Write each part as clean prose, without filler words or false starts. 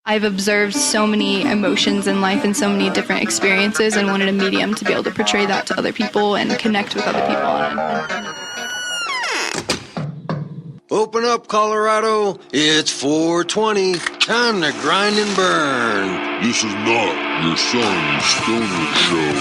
I've observed so many emotions in life and so many different experiences and wanted a medium to be able to portray that to other people and connect with other people. Open up, Colorado. It's 420. Time to grind and burn. This is not your son's stoner show.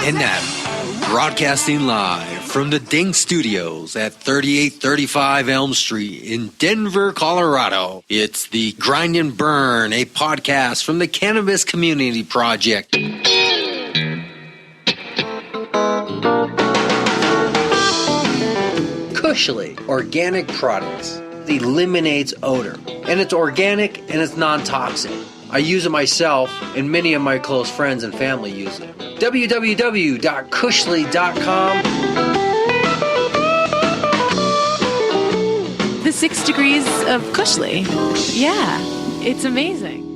And now, broadcasting live from the Ding Studios at 3835 Elm Street in Denver, Colorado. It's the Grind and Burn, a podcast from the Cannabis Community Project. Cushly Organic Products eliminates odor, and it's organic and it's non-toxic. I use it myself, and many of my close friends and family use it. www.cushly.com. The 6 degrees of Cushly. Yeah, it's amazing.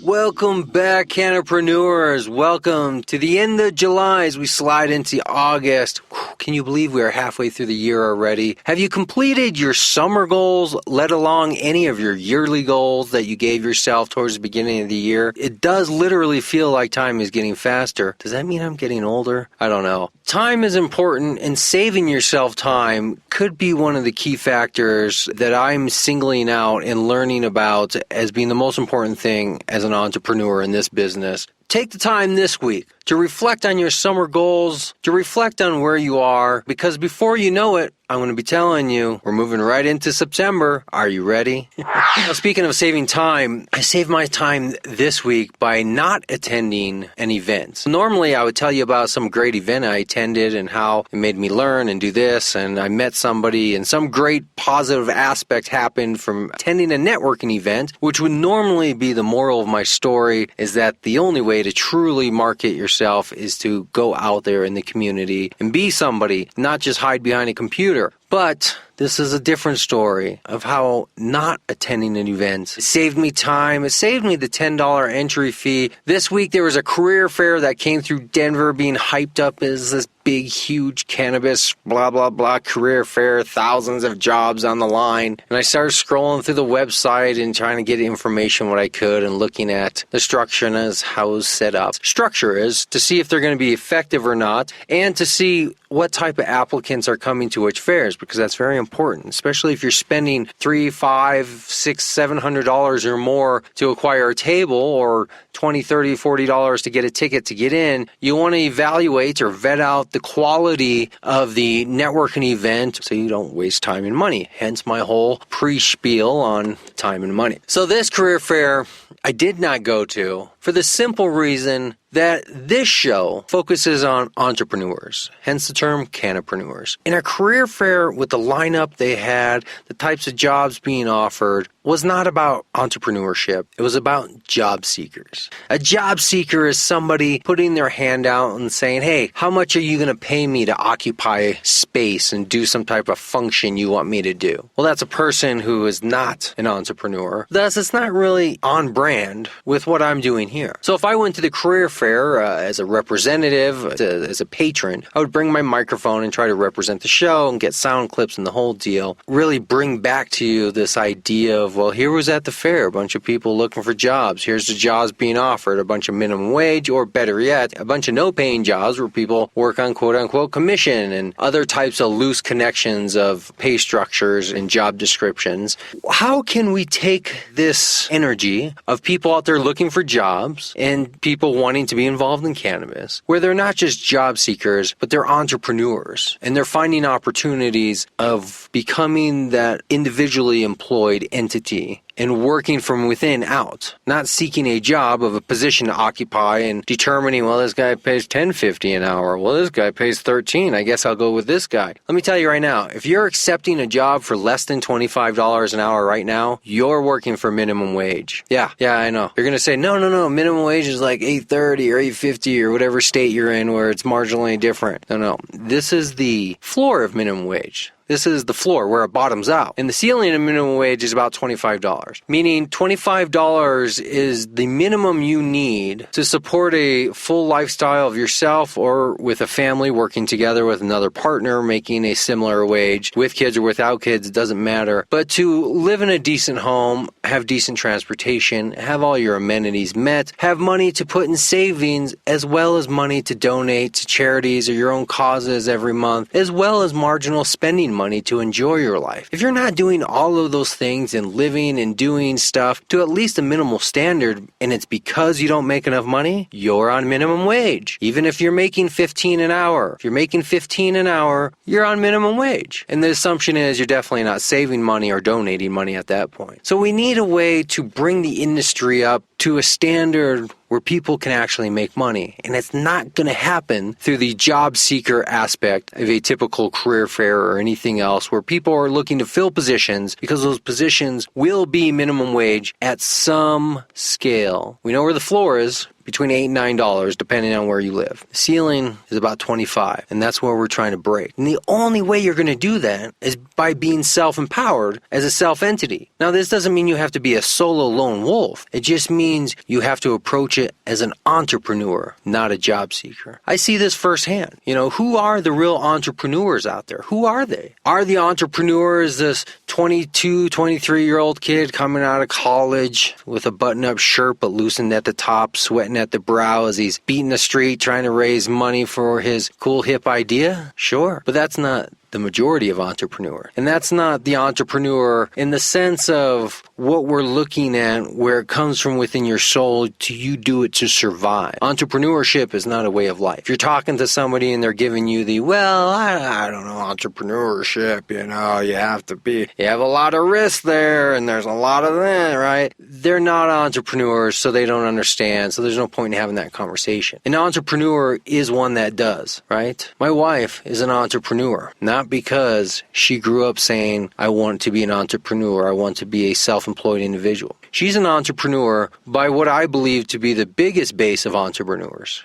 Welcome back, Cannapreneurs. Welcome to the end of July as we slide into August. Can you believe we are halfway through the year already? Have you completed your summer goals, let alone any of your yearly goals that you gave yourself towards the beginning of the year? It does literally feel like time is getting faster. Does that mean I'm getting older? I don't know. Time is important, and saving yourself time could be one of the key factors that I'm singling out and learning about as being the most important thing as an entrepreneur in this business. Take the time this week to reflect on your summer goals, to reflect on where you are, because before you know it, I'm going to be telling you, we're moving right into September. Are you ready? Now, speaking of saving time, I saved my time this week by not attending an event. Normally, I would tell you about some great event I attended and how it made me learn and do this, and I met somebody, and some great positive aspect happened from attending a networking event, which would normally be the moral of my story, is that the only way to truly market yourself is to go out there in the community and be somebody, not just hide behind a computer. But this is a different story of how not attending an event saved me time. It saved me the $10 entry fee. This week there was a career fair that came through Denver being hyped up as this big, huge cannabis, blah, blah, blah, career fair, thousands of jobs on the line. And I started scrolling through the website and trying to get information what I could and looking at the structure and as how it was set up. Structure is to see if they're going to be effective or not, and to see what type of applicants are coming to which fairs, because that's very important, especially if you're spending $300, $500, $600, $700 or more to acquire a table, or $20, $30, $40 to get a ticket to get in. You want to evaluate or vet out the quality of the networking event so you don't waste time and money. Hence my whole pre-spiel on time and money. So this career fair I did not go to for the simple reason that this show focuses on entrepreneurs, hence the term Cannapreneurs. In a career fair with the lineup they had, the types of jobs being offered, was not about entrepreneurship. It was about job seekers. A job seeker is somebody putting their hand out and saying, hey, how much are you going to pay me to occupy space and do some type of function you want me to do? Well, that's a person who is not an entrepreneur. Thus, it's not really on brand with what I'm doing here. So if I went to the career fair as a representative, as a patron, I would bring my microphone and try to represent the show and get sound clips and the whole deal. Really bring back to you this idea of, well, here was at the fair, a bunch of people looking for jobs. Here's the jobs being offered, a bunch of minimum wage, or better yet, a bunch of no-paying jobs where people work on quote-unquote commission and other types of loose connections of pay structures and job descriptions. How can we take this energy of people out there looking for jobs and people wanting to be involved in cannabis, where they're not just job seekers, but they're entrepreneurs, and they're finding opportunities of becoming that individually employed entity and working from within out, not seeking a job of a position to occupy and determining, well, this guy pays $10.50 an hour. Well, this guy pays $13. I guess I'll go with this guy. Let me tell you right now, if you're accepting a job for less than $25 an hour right now, you're working for minimum wage. Yeah, I know. You're going to say, no, minimum wage is like $8.30 or $8.50 or whatever state you're in where it's marginally different. No. This is the floor of minimum wage. This is the floor where it bottoms out. And the ceiling of minimum wage is about $25, meaning $25 is the minimum you need to support a full lifestyle of yourself or with a family working together with another partner making a similar wage, with kids or without kids, it doesn't matter. But to live in a decent home, have decent transportation, have all your amenities met, have money to put in savings as well as money to donate to charities or your own causes every month, as well as marginal spending money to enjoy your life. If you're not doing all of those things and living and doing stuff to at least a minimal standard, and it's because you don't make enough money, you're on minimum wage. Even if you're making $15 an hour, if you're making $15 an hour, you're on minimum wage. And the assumption is you're definitely not saving money or donating money at that point. So we need a way to bring the industry up to a standard where people can actually make money. And it's not going to happen through the job seeker aspect of a typical career fair or anything else where people are looking to fill positions because those positions will be minimum wage at some scale. We know where the floor is, between $8 and $9, depending on where you live. The ceiling is about $25, and that's where we're trying to break. And the only way you're going to do that is by being self-empowered as a self-entity. Now, this doesn't mean you have to be a solo lone wolf. It just means you have to approach it as an entrepreneur, not a job seeker. I see this firsthand. Who are the real entrepreneurs out there? Who are they? Are the entrepreneurs this 22, 23-year-old kid coming out of college with a button-up shirt but loosened at the top, sweating at the brow as he's beating the street trying to raise money for his cool hip idea? Sure, but that's not the majority of entrepreneurs. And that's not the entrepreneur in the sense of what we're looking at, where it comes from within your soul to you do it to survive. Entrepreneurship is not a way of life. If you're talking to somebody and they're giving you I don't know, entrepreneurship, you have a lot of risk there and there's a lot of that, right? They're not entrepreneurs, so they don't understand. So there's no point in having that conversation. An entrepreneur is one that does, right? My wife is an entrepreneur, not because she grew up saying, I want to be an entrepreneur, I want to be a self-employed individual. She's an entrepreneur by what I believe to be the biggest base of entrepreneurs: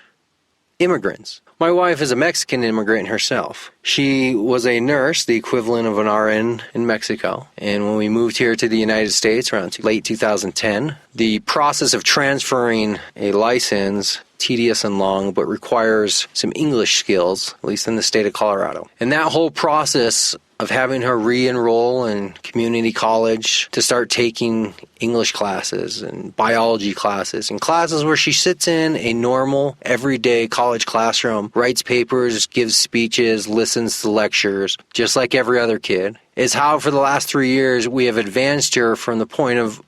immigrants. My wife is a Mexican immigrant herself. She was a nurse, the equivalent of an RN in Mexico. And when we moved here to the United States around late 2010, the process of transferring a license, tedious and long, but requires some English skills, at least in the state of Colorado. And that whole process of having her re-enroll in community college to start taking English classes and biology classes and classes where she sits in a normal, everyday college classroom, writes papers, gives speeches, listens to lectures, just like every other kid, is how for the last 3 years we have advanced her from the point of,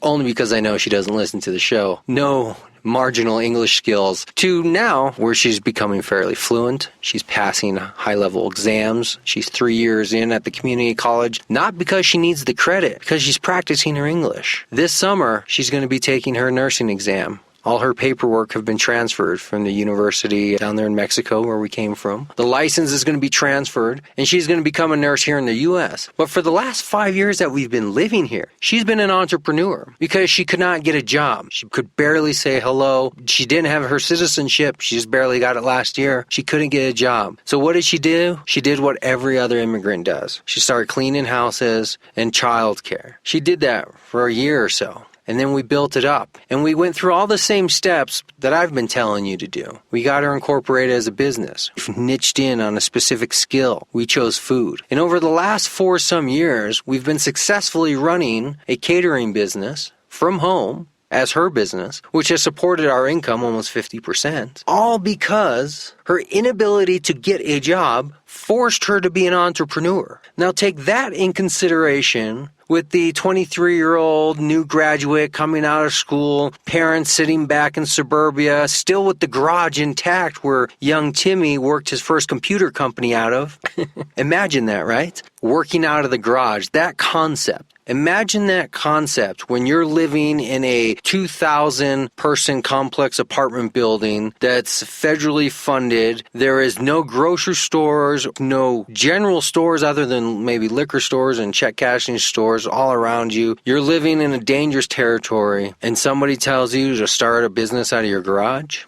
only because I know she doesn't listen to the show, no marginal English skills, to now where she's becoming fairly fluent. She's passing high-level exams. She's 3 years in at the community college, not because she needs the credit, because she's practicing her English. This summer, she's going to be taking her nursing exam. All her paperwork have been transferred from the university down there in Mexico where we came from. The license is going to be transferred, and she's going to become a nurse here in the U.S. But for the last 5 years that we've been living here, she's been an entrepreneur because she could not get a job. She could barely say hello. She didn't have her citizenship. She just barely got it last year. She couldn't get a job. So what did she do? She did what every other immigrant does. She started cleaning houses and childcare. She did that for a year or so. And then we built it up. And we went through all the same steps that I've been telling you to do. We got her incorporated as a business. We've niched in on a specific skill. We chose food. And over the last 4 some years, we've been successfully running a catering business from home as her business, which has supported our income almost 50%, all because her inability to get a job forced her to be an entrepreneur. Now take that in consideration with the 23-year-old new graduate coming out of school, parents sitting back in suburbia, still with the garage intact where young Timmy worked his first computer company out of. Imagine that, right? working out of the garage, that concept. Imagine that concept when you're living in a 2,000 person complex apartment building that's federally funded. There is no grocery stores, no general stores other than maybe liquor stores and check cashing stores all around you. You're living in a dangerous territory and somebody tells you to start a business out of your garage.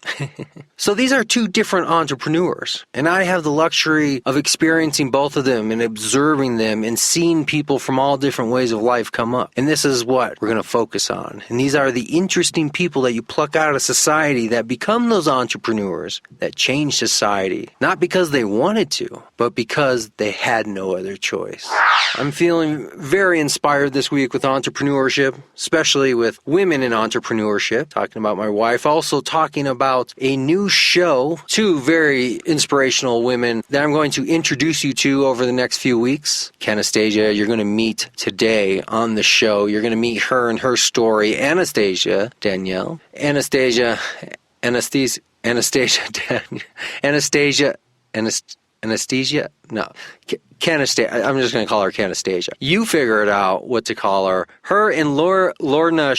So these are two different entrepreneurs, and I have the luxury of experiencing both of them and observing them and seeing people from all different ways of life come up. And this is what we're going to focus on. And these are the interesting people that you pluck out of society that become those entrepreneurs that change society, not because they wanted to, but because they had no other choice. I'm feeling very inspired this week with entrepreneurship, especially with women in entrepreneurship, talking about my wife, also talking about a new show, two very inspirational women that I'm going to introduce you to over the next few weeks. Cannastasia, you're going to meet today on the show. You're going to meet her and her story. Anastasia, Danielle. Anastasia, no. Cannastasia. I'm just going to call her Cannastasia. You figure it out what to call her. Her and Lorna.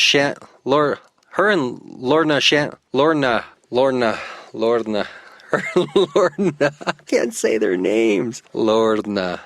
I can't say their names. Lorna.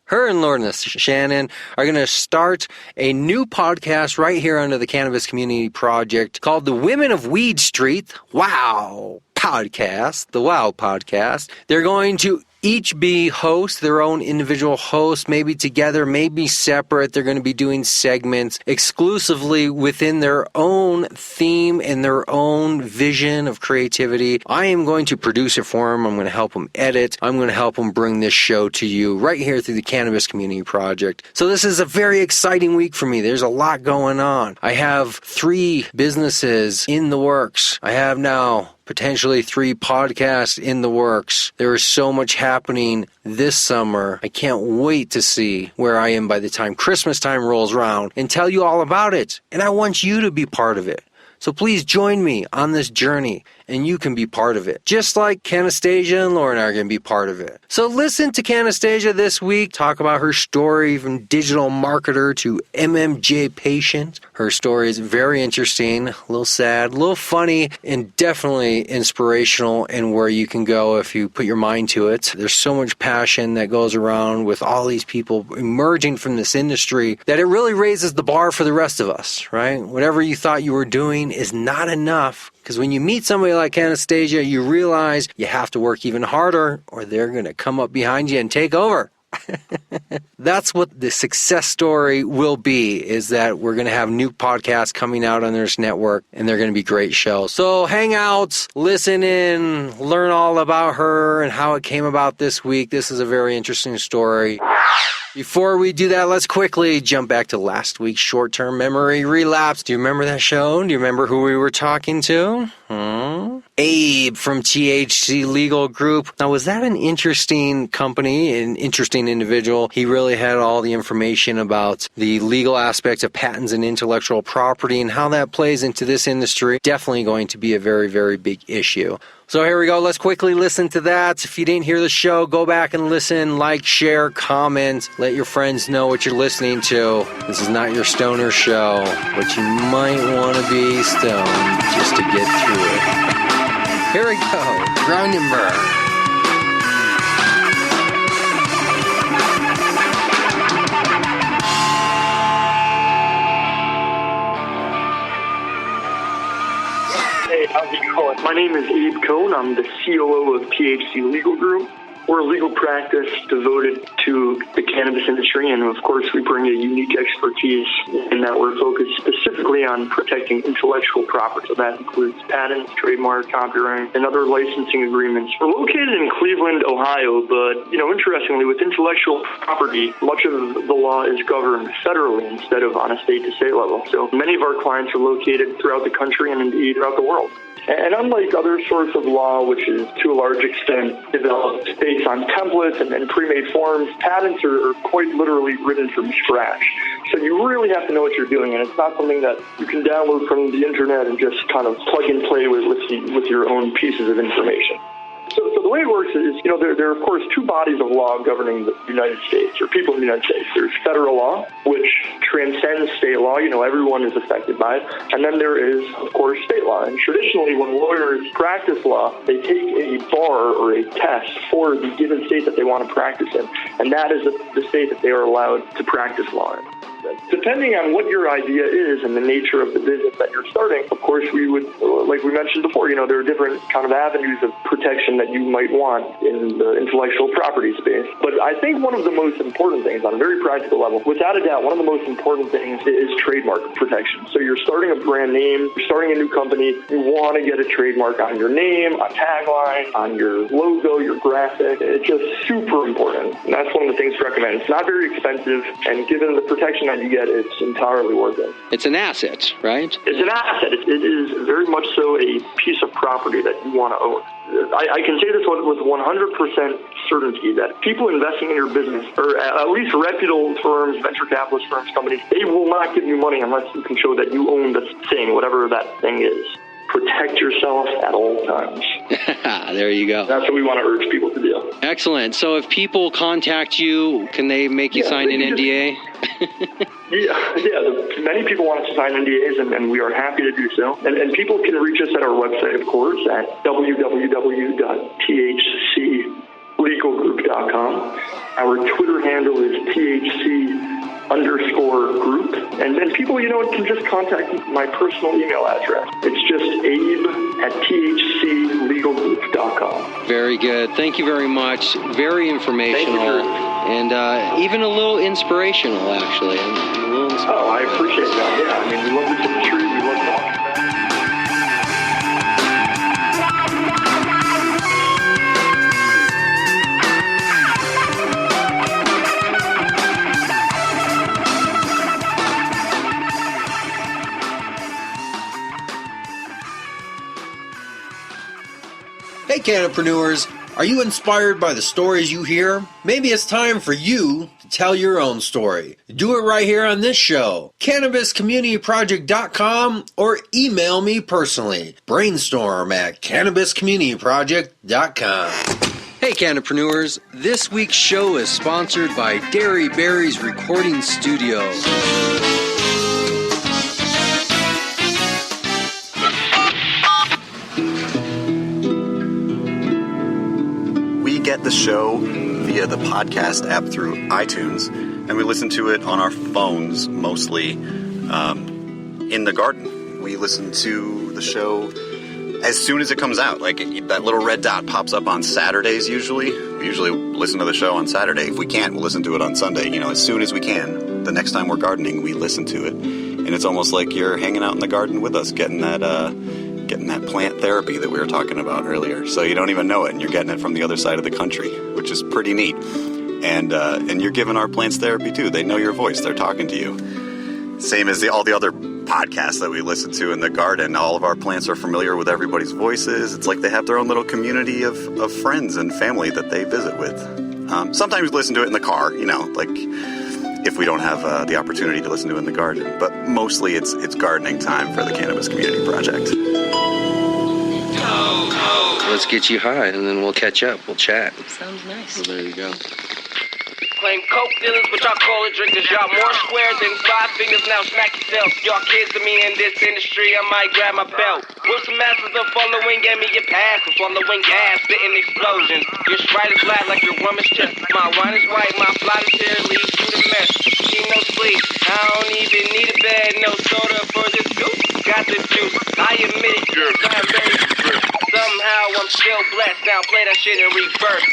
Her and Lorna Shannon are going to start a new podcast right here under the Cannabis Community Project called The Women of Weed Street. Wow. Podcast. The Wow Podcast. They're going to each be hosts, their own individual hosts, maybe together, maybe separate. They're going to be doing segments exclusively within their own theme and their own vision of creativity. I am going to produce it for them. I'm going to help them edit. I'm going to help them bring this show to you right here through the Cannabis Community Project. So this is a very exciting week for me. There's a lot going on. I have 3 businesses in the works. I have now potentially 3 podcasts in the works. There is so much happening this summer. I can't wait to see where I am by the time Christmas time rolls around and tell you all about it. And I want you to be part of it. So please join me on this journey and you can be part of it. Just like Cannastasia and Lauren are going to be part of it. So listen to Cannastasia this week, talk about her story from digital marketer to MMJ patient. Her story is very interesting, a little sad, a little funny, and definitely inspirational and where you can go if you put your mind to it. There's so much passion that goes around with all these people emerging from this industry that it really raises the bar for the rest of us, right? Whatever you thought you were doing is not enough. Because when you meet somebody like Cannastasia, you realize you have to work even harder or they're going to come up behind you and take over. That's what the success story will be, is that we're going to have new podcasts coming out on this network and they're going to be great shows. So hang out, listen in, learn all about her and how it came about this week. This is a very interesting story. Before we do that, let's quickly jump back to last week's short-term memory relapse. Do you remember that show? Do you remember who we were talking to? Abe from THC Legal Group. Now, was that an interesting company, an interesting individual? He really had all the information about the legal aspects of patents and intellectual property and how that plays into this industry. Definitely going to be a very, very big issue. So here we go. Let's quickly listen to that. If you didn't hear the show, go back and listen, like, share, comment. Let your friends know what you're listening to. This is not your stoner show, but you might want to be stoned just to get through it. Here we go. Ground and burn. How's it going? My name is Abe Cohn. I'm the COO of THC Legal Group. We're a legal practice devoted to the cannabis industry, and of course we bring a unique expertise in that we're focused specifically on protecting intellectual property. So that includes patents, trademark, copyright, and other licensing agreements. We're located in Cleveland, Ohio, but interestingly, with intellectual property, much of the law is governed federally instead of on a state-to-state level. So many of our clients are located throughout the country and indeed throughout the world. And unlike other sorts of law, which is to a large extent developed based on templates and pre-made forms, patents are quite literally written from scratch. So you really have to know what you're doing, and it's not something that you can download from the internet and just kind of plug and play with your own pieces of information. So the way it works is, there are, of course, two bodies of law governing the United States, or people in the United States. There's federal law, which transcends state law. Everyone is affected by it. And then there is, of course, state law. And traditionally, when lawyers practice law, they take a bar or a test for the given state that they want to practice in. And that is the state that they are allowed to practice law in. Depending on what your idea is and the nature of the business that you're starting, of course, we would, like we mentioned before, there are different kind of avenues of protection that you might want in the intellectual property space. But I think one of the most important things on a very practical level, without a doubt, one of the most important things is trademark protection. So you're starting a brand name, you're starting a new company, you want to get a trademark on your name, on tagline, on your logo, your graphic. It's just super important. And that's one of the things to recommend. It's not very expensive, and given the protection that you get, it's entirely worth it. It's an asset, right? It's an asset. It is very much so a piece of property that you want to own. I can say this with 100% certainty that people investing in your business, or at least reputable firms, venture capitalist firms, companies, they will not give you money unless you can show that you own the thing, whatever that thing is. Protect yourself at all times. There you go. That's what we want to urge people to do. Excellent. So if people contact you, can they make you sign an NDA? Many people want us to sign NDAs, and we are happy to do so. And people can reach us at our website, of course, at www.thclegalgroup.com. Our Twitter handle is THC_group. And then people, can just contact my personal email address. It's just abe@thclegalgroup.com. Very good. Thank you very much. Very informational. And even a little inspirational, actually. Oh, I appreciate that. Yeah, we love this industry. We love talking about it. Hey, Cannapreneurs. Are you inspired by the stories you hear? Maybe it's time for you to tell your own story. Do it right here on this show. CannabisCommunityProject.com or email me personally. Brainstorm at CannabisCommunityProject.com. Hey, Cannapreneurs. This week's show is sponsored by Dairy Berry's Recording Studio. Get the show via the podcast app through iTunes, and we listen to it on our phones mostly in the garden. We listen to the show as soon as it comes out. Like that little red dot pops up on Saturdays usually. We usually listen to the show on Saturday. If we can't, we'll listen to it on Sunday. As soon as we can. The next time we're gardening, we listen to it. And it's almost like you're hanging out in the garden with us, getting that plant therapy that we were talking about earlier. So you don't even know it, and you're getting it from the other side of the country, which is pretty neat. And you're giving our plants therapy too. They know your voice. They're talking to you. Same as all the other podcasts that we listen to in the garden. All of our plants are familiar with everybody's voices. It's like they have their own little community of friends and family that they visit with. Sometimes we listen to it in the car, like if we don't have the opportunity to listen to it in the garden. But mostly it's gardening time for the Cannabis Community Project. Let's get you high, and then we'll catch up. We'll chat. Sounds nice. So there you go. Claim coke dealers, but y'all call it drinkers. Y'all more square than 5 fingers, now smack yourself. Y'all kids to me in this industry, I might grab my belt. With some masters of following, gave me your pass. I'm swallowing gas, spitting explosions. Your sprite is flat like your woman's chest. My wine is white, my flight is here, leads you to mess. Need no sleep, I don't even need a bed. No soda for this goose, got the juice. I admit it, I'm very somehow I'm still blessed. Now play that shit in reverse.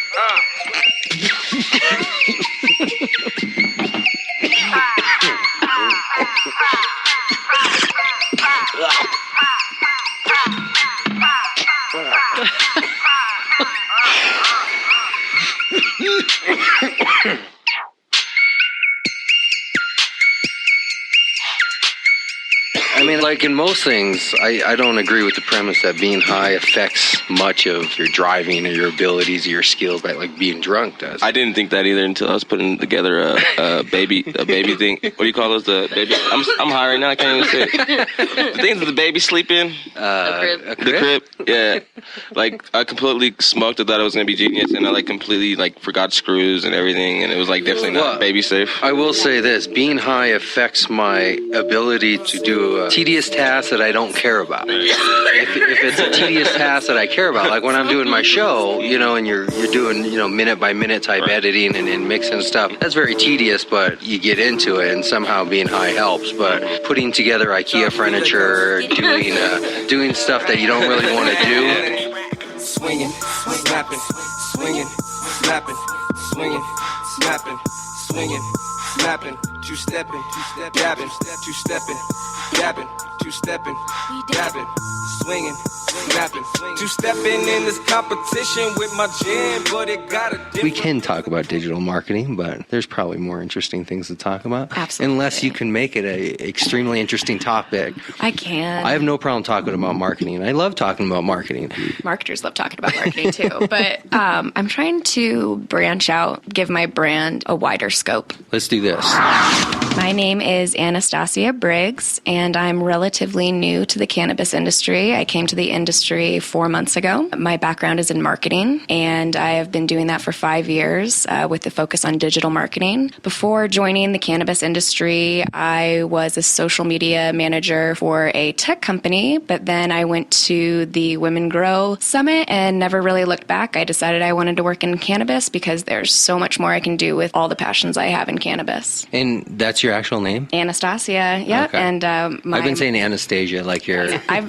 I mean, like in most things, I don't agree with the premise that being high affects much of your driving or your abilities or your skills like being drunk does. I didn't think that either until I was putting together a baby thing. What do you call those? The baby? I'm high right now. I can't even say it. The things that the baby sleep in. A crib? The crib. Yeah. Like I completely smoked. I thought it was gonna be genius, and I like completely like forgot screws and everything, and it was like definitely not baby safe. I will say this: being high affects my ability to do a tedious task that I don't care about. If it's a tedious task that I care about, like when I'm doing my show, and you're doing minute by minute type editing and mixing stuff, that's very tedious, but you get into it, and somehow being high helps. But putting together IKEA furniture, doing stuff that you don't really want to do. Swinging, snapping, swinging, snapping, swinging, snapping, swinging, snapping, two-stepping, dabbing, two-stepping, dabbing, two-stepping, dabbing, swinging, snapping, two-stepping in this competition with my gym, but it got a different... We can talk about digital marketing, but there's probably more interesting things to talk about. Absolutely. Unless you can make it a extremely interesting topic. I can. I have no problem talking about marketing. I love talking about marketing. Marketers love talking about marketing too, but I'm trying to branch out, give my brand a wider scope. Let's do this. My name is Cannastasia Briggs, and I'm relatively new to the cannabis industry. I came to the industry 4 months ago. My background is in marketing, and I have been doing that for 5 years with the focus on digital marketing. Before joining the cannabis industry, I was a social media manager for a tech company, but then I went to the Women Grow Summit and never really looked back. I decided I wanted to work in cannabis because there's so much more I can do with all the passions I have in cannabis. And that's your actual name? Anastasia, yeah. Okay. And I've been saying Anastasia like you're... I've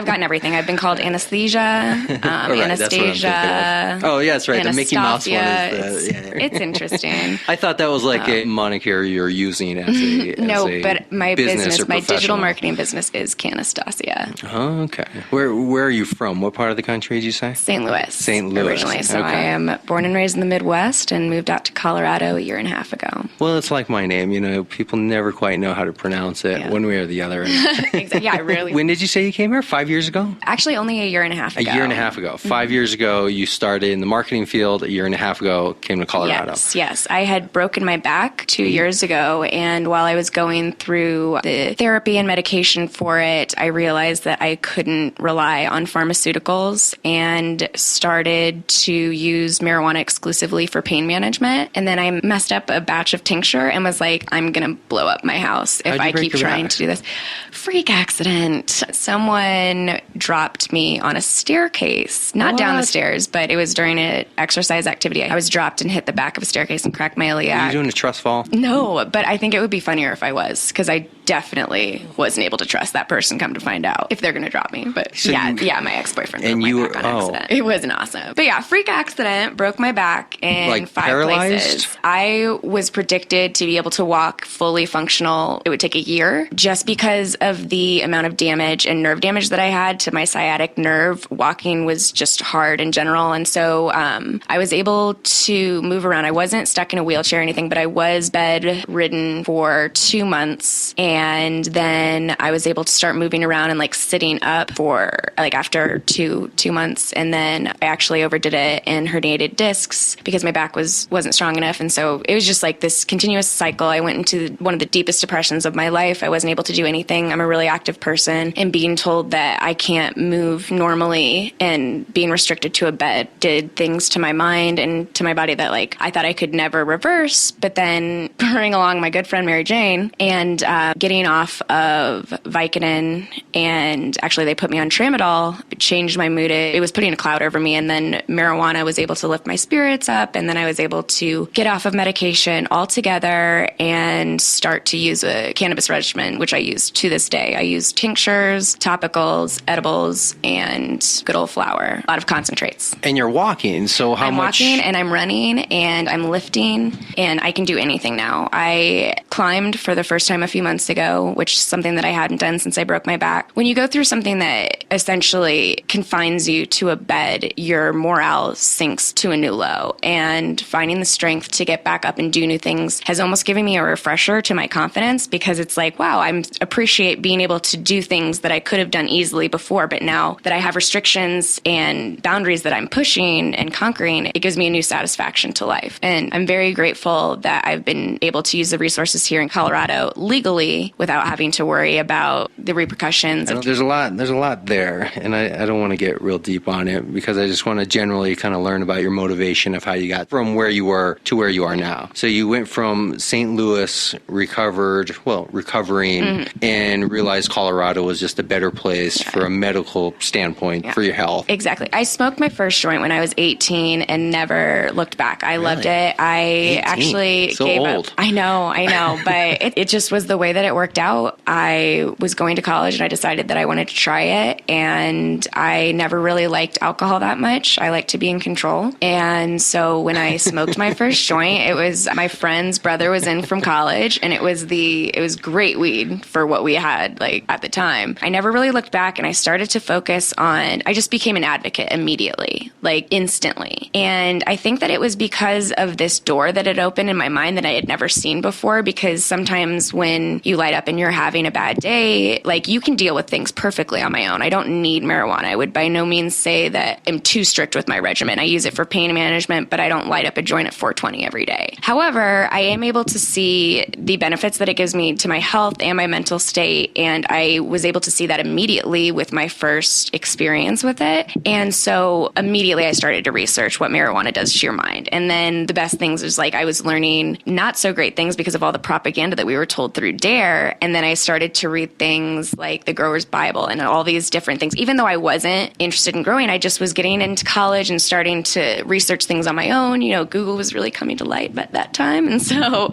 gotten everything. I've been called Anesthesia, right, Anastasia. Oh, yeah, that's right. The Mickey Mouse one is It's interesting. I thought that was like a moniker you're using as a No, as a but my business, my digital professional. marketing business is Cannastasia. Oh, okay. Where are you from? What part of the country did you say? St. Louis. St. Louis. Originally. So Okay. I am born and raised in the Midwest and moved out to Colorado a year and a half ago. Well, it's like my name. People never quite know how to pronounce it one way or the other. Exactly. Yeah, I really. When did you say you came here? 5 years ago? Actually, only a year and a half ago. A year and a half ago. 5 years ago, you started in the marketing field. A year and a half ago, came to Colorado. Yes. I had broken my back 2 years ago, and while I was going through the therapy and medication for it, I realized that I couldn't rely on pharmaceuticals and started to use marijuana exclusively for pain management. And then I messed up a batch of tincture and was like, I'm going to blow up my house if I keep trying to do this. Freak accident. Someone dropped me on a staircase, not down the stairs, but it was during an exercise activity. I was dropped and hit the back of a staircase and cracked my iliac. Are you doing a trust fall? No, but I think it would be funnier if I was, because I definitely wasn't able to trust that person, come to find out, if they're going to drop me. But So my ex-boyfriend and broke you my were- back on accident. It wasn't awesome. But yeah, freak accident, broke my back in Like 5 paralyzed? places. I was predicted to be able to walk fully functional. It would take a year just because of the amount of damage and nerve damage that I had to my sciatic nerve. Walking was just hard in general. And so I was able to move around. I wasn't stuck in a wheelchair or anything, but I was bedridden for 2 months. And then I was able to start moving around and like sitting up for like after two months. And then I actually overdid it and herniated discs because my back wasn't strong enough. And so it was just like this continuous cycle. I went into one of the deepest depressions of my life. I wasn't able to do anything. I'm a really active person, and being told that I can't move normally and being restricted to a bed did things to my mind and to my body that like I thought I could never reverse. But then bring along my good friend Mary Jane and getting off of Vicodin, and actually they put me on Tramadol. It changed my mood. It was putting a cloud over me, and then marijuana was able to lift my spirits up, and then I was able to get off of medication altogether and start to use a cannabis regimen, which I use to this day. I use tinctures, topicals, edibles, and good old flower. A lot of concentrates. And you're walking, so how I'm much... walking and I'm running and I'm lifting, and I can do anything now. I climbed for the first time a few months ago. ago, which is something that I hadn't done since I broke my back. When you go through something that essentially confines you to a bed, your morale sinks to a new low. And finding the strength to get back up and do new things has almost given me a refresher to my confidence, because it's like, wow, I appreciate being able to do things that I could have done easily before. But now that I have restrictions and boundaries that I'm pushing and conquering, it gives me a new satisfaction to life. And I'm very grateful that I've been able to use the resources here in Colorado legally without having to worry about the repercussions. There's a lot there, and I don't want to get real deep on it, because I just want to generally kind of learn about your motivation of how you got from where you were to where you are now. So you went from St. Louis, recovering, and realized Colorado was just a better place for a medical standpoint for your health. Exactly. I smoked my first joint when I was 18 and never looked back. I loved it. I 18. actually So gave old. up. I know, but it just was the way that it worked out. I was going to college and I decided that I wanted to try it, and I never really liked alcohol that much. I like to be in control. And so when I smoked my first joint, it was my friend's brother was in from college, and it was great weed for what we had at the time. I never really looked back, and I started to focus on, I just became an advocate immediately, instantly. And I think that it was because of this door that had opened in my mind that I had never seen before, because sometimes when you light up and you're having a bad day, you can deal with things perfectly on my own. I don't need marijuana. I would by no means say that I'm too strict with my regimen. I use it for pain management, but I don't light up a joint at 420 every day. However, I am able to see the benefits that it gives me to my health and my mental state, and I was able to see that immediately with my first experience with it. And so immediately I started to research what marijuana does to your mind. And then the best things was I was learning not so great things because of all the propaganda that we were told through DARE. And then I started to read things like the Grower's Bible and all these different things. Even though I wasn't interested in growing, I just was getting into college and starting to research things on my own. Google was really coming to light at that time. And so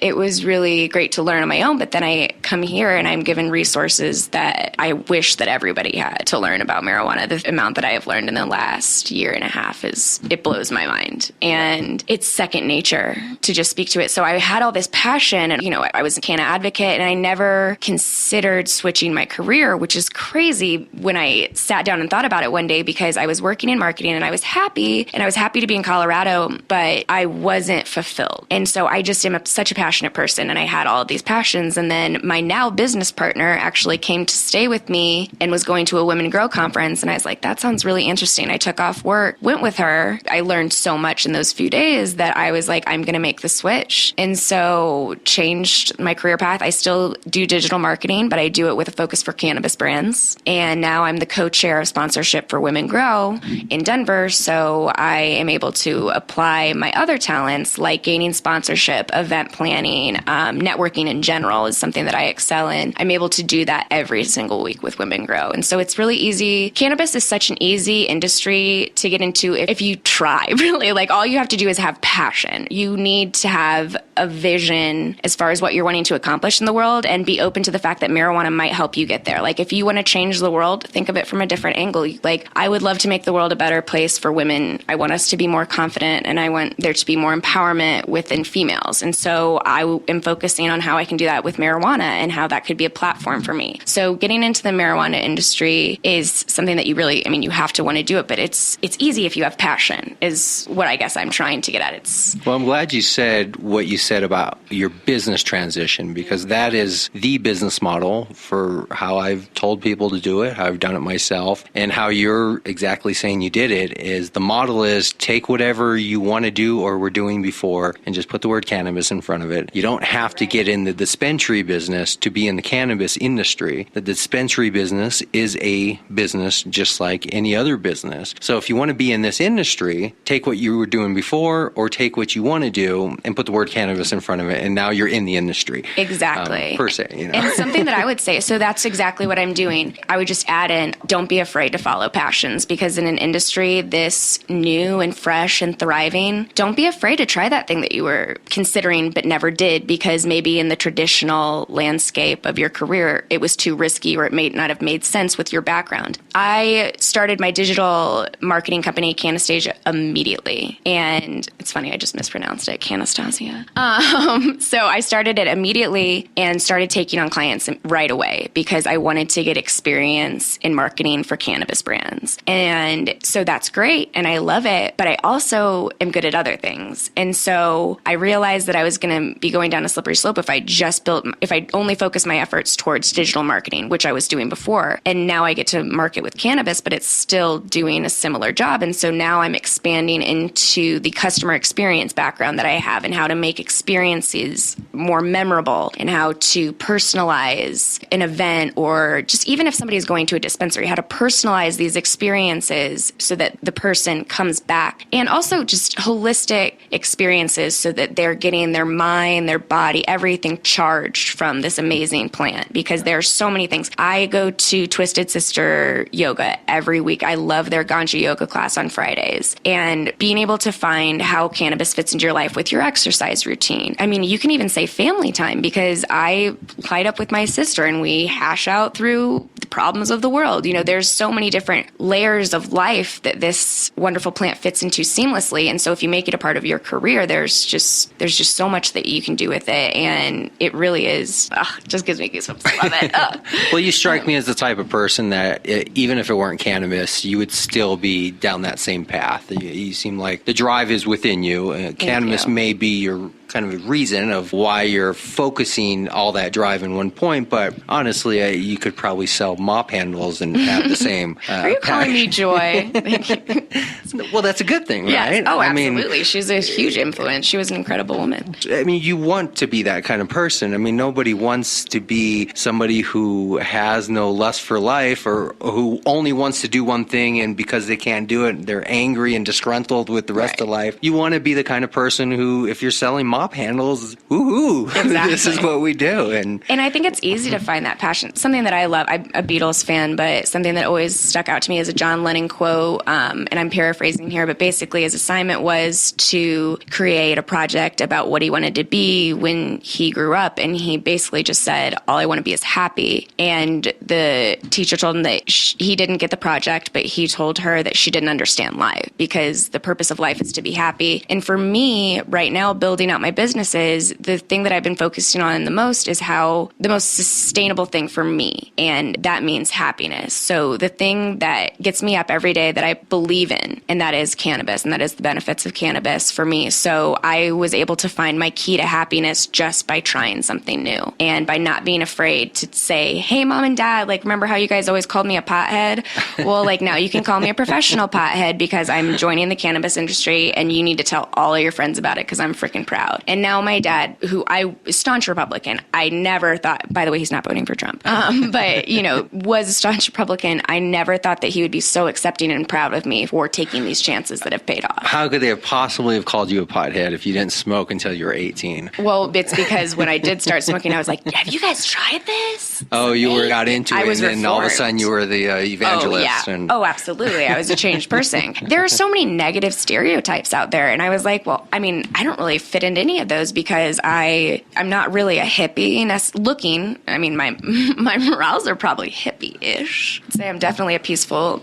it was really great to learn on my own. But then I come here and I'm given resources that I wish that everybody had to learn about marijuana. The amount that I have learned in the last year and a half it blows my mind. And it's second nature to just speak to it. So I had all this passion, and, I was a Canna advocate, and I never considered switching my career, which is crazy when I sat down and thought about it one day, because I was working in marketing and I was happy to be in Colorado, but I wasn't fulfilled. And so I just am such a passionate person, and I had all of these passions. And then my now business partner actually came to stay with me and was going to a Women Grow conference. And I was like, that sounds really interesting. I took off work, went with her. I learned so much in those few days that I was like, I'm going to make the switch. And so changed my career path. I still do digital marketing, but I do it with a focus for cannabis brands. And now I'm the co-chair of sponsorship for Women Grow in Denver. So I am able to apply my other talents, like gaining sponsorship, event planning, networking in general is something that I excel in. I'm able to do that every single week with Women Grow. And so it's really easy. Cannabis is such an easy industry to get into if you try, really. All you have to do is have passion. You need to have a vision as far as what you're wanting to accomplish in the world, and be open to the fact that marijuana might help you get there. If you want to change the world, think of it from a different angle. I would love to make the world a better place for women. I want us to be more confident, and I want there to be more empowerment within females. And so I am focusing on how I can do that with marijuana and how that could be a platform for me. So getting into the marijuana industry is something that you really, you have to want to do it, but it's easy if you have passion, is what I guess I'm trying to get at. Well, I'm glad you said what you said about your business transition, because that is the business model for how I've told people to do it, how I've done it myself, and how you're exactly saying you did it. Is the model is take whatever you want to do or were doing before and just put the word cannabis in front of it. You don't have to get in the dispensary business to be in the cannabis industry. The dispensary business is a business just like any other business. So if you want to be in this industry, take what you were doing before or take what you want to do and put the word cannabis in front of it, and now you're in the industry. Exactly. Per se, And something that I would say, so that's exactly what I'm doing. I would just add in, don't be afraid to follow passions, because in an industry this new and fresh and thriving, don't be afraid to try that thing that you were considering but never did, because maybe in the traditional landscape of your career, it was too risky, or it may not have made sense with your background. I started my digital marketing company, Cannastasia, immediately. And it's funny, I just mispronounced it, Cannastasia. So I started it immediately and started taking on clients right away because I wanted to get experience in marketing for cannabis brands. And so that's great. And I love it. But I also am good at other things. And so I realized that I was going to be going down a slippery slope if I only focused my efforts towards digital marketing, which I was doing before. And now I get to market with cannabis, but it's still doing a similar job. And so now I'm expanding into the customer experience background that I have and how to make experiences more memorable and how to personalize an event, or just even if somebody is going to a dispensary, how to personalize these experiences so that the person comes back, and also just holistic experiences so that they're getting their mind, their body, everything charged from this amazing plant, because there are so many things. I go to Twisted Sister Yoga every week. I love their Ganja yoga class on Fridays, and being able to find how cannabis fits into your life with your exercise routine. I mean, you can even say family time, because I light up with my sister and we hash out through the problems of the world. You know, there's so many different layers of life that this wonderful plant fits into seamlessly. And so if you make it a part of your career, there's just so much that you can do with it. And it really is, it just gives me goosebumps. I love it. Well, you strike me as the type of person that even if it weren't cannabis, you would still be down that same path. You seem like the drive is within you. Cannabis may be your kind of a reason of why you're focusing all that drive in one point, but honestly, you could probably sell mop handles and have the same Are you calling me Joy? Thank you. Well, that's a good thing, right? Yes. Oh, absolutely. She's a huge influence. She was an incredible woman. I mean, you want to be that kind of person. I mean, nobody wants to be somebody who has no lust for life, or who only wants to do one thing, and because they can't do it, they're angry and disgruntled with the rest of life. You want to be the kind of person who, if you're selling mop handles, woohoo, exactly. This is what we do. And I think it's easy to find that passion. Something that I love, I'm a Beatles fan, but something that always stuck out to me is a John Lennon quote, and I'm paraphrasing here, but basically his assignment was to create a project about what he wanted to be when he grew up, and he basically just said, all I want to be is happy. And the teacher told him that he didn't get the project, but he told her that she didn't understand life, because the purpose of life is to be happy. And for me, right now, building out my businesses, the thing that I've been focusing on the most is how the most sustainable thing for me, and that means happiness. So the thing that gets me up every day that I believe in, and that is cannabis, and that is the benefits of cannabis for me. So I was able to find my key to happiness just by trying something new, and by not being afraid to say, hey, mom and dad, like, remember how you guys always called me a pothead? Well, like, now you can call me a professional pothead, because I'm joining the cannabis industry, and you need to tell all of your friends about it, because I'm freaking proud. And now my dad, who I staunch Republican, I never thought, by the way, he's not voting for Trump, but, you know, was a staunch Republican. I never thought that he would be so accepting and proud of me for taking these chances that have paid off. how could they have possibly have called you a pothead if you didn't smoke until you were 18? Well, it's because when I did start smoking, I was like, have you guys tried this? Oh, you got into it, and then all of a sudden you were the evangelist. Oh, yeah. Oh, absolutely. I was a changed person. There are so many negative stereotypes out there. And I was like, well, I mean, I don't really fit into any of those, because I'm not really a hippie. Looking, I mean, my morals are probably hippie-ish. I'd say I'm definitely a peaceful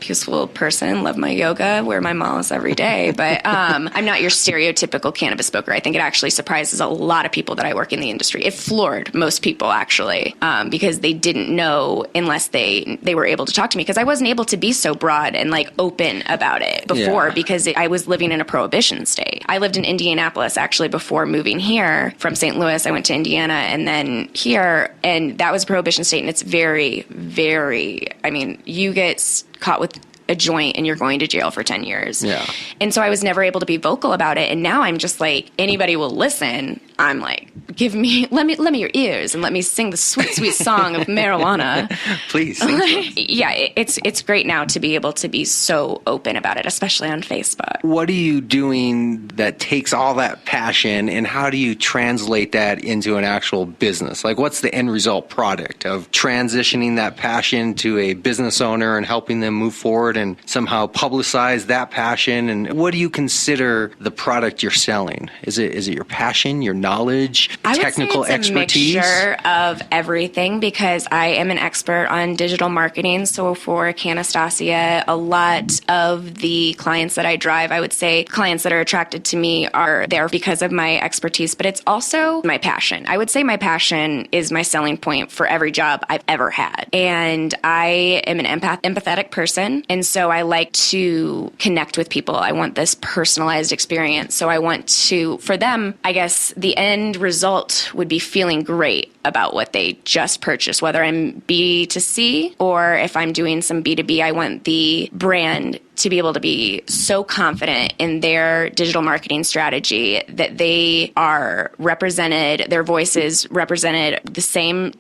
person, love my yoga, wear my malas every day. But I'm not your stereotypical cannabis smoker. I think it actually surprises a lot of people that I work in the industry. It floored most people, actually, because they didn't know unless they were able to talk to me, because I wasn't able to be so broad and like open about it before, because I was living in a prohibition state. I lived in Indianapolis actually before moving here from St. Louis. I went to Indiana and then here, and that was a prohibition state, and it's very, very, I mean, you get caught with a joint and you're going to jail for 10 years. Yeah. And so I was never able to be vocal about it. And now I'm just like, anybody will listen. I'm like, let me your ears and let me sing the sweet, sweet song of marijuana. Please. Yeah, it's great now to be able to be so open about it, especially on Facebook. What are you doing that takes all that passion, and how do you translate that into an actual business? Like, what's the end result product of transitioning that passion to a business owner and helping them move forward and somehow publicize that passion? And what do you consider the product you're selling? Is it your passion, your knowledge, technical I would say it's expertise? a mixture of everything because I am an expert on digital marketing. So for Cannastasia, a lot of the clients that I drive, I would say clients that are attracted to me are there because of my expertise, but it's also my passion. I would say my passion is my selling point for every job I've ever had. And I am an empathetic person. And so I like to connect with people. I want this personalized experience. So I want to, for them, I guess the end result would be feeling great about what they just purchased, whether I'm B2C or if I'm doing some B2B. I want the brand to be able to be so confident in their digital marketing strategy that they are represented, their voices represented the same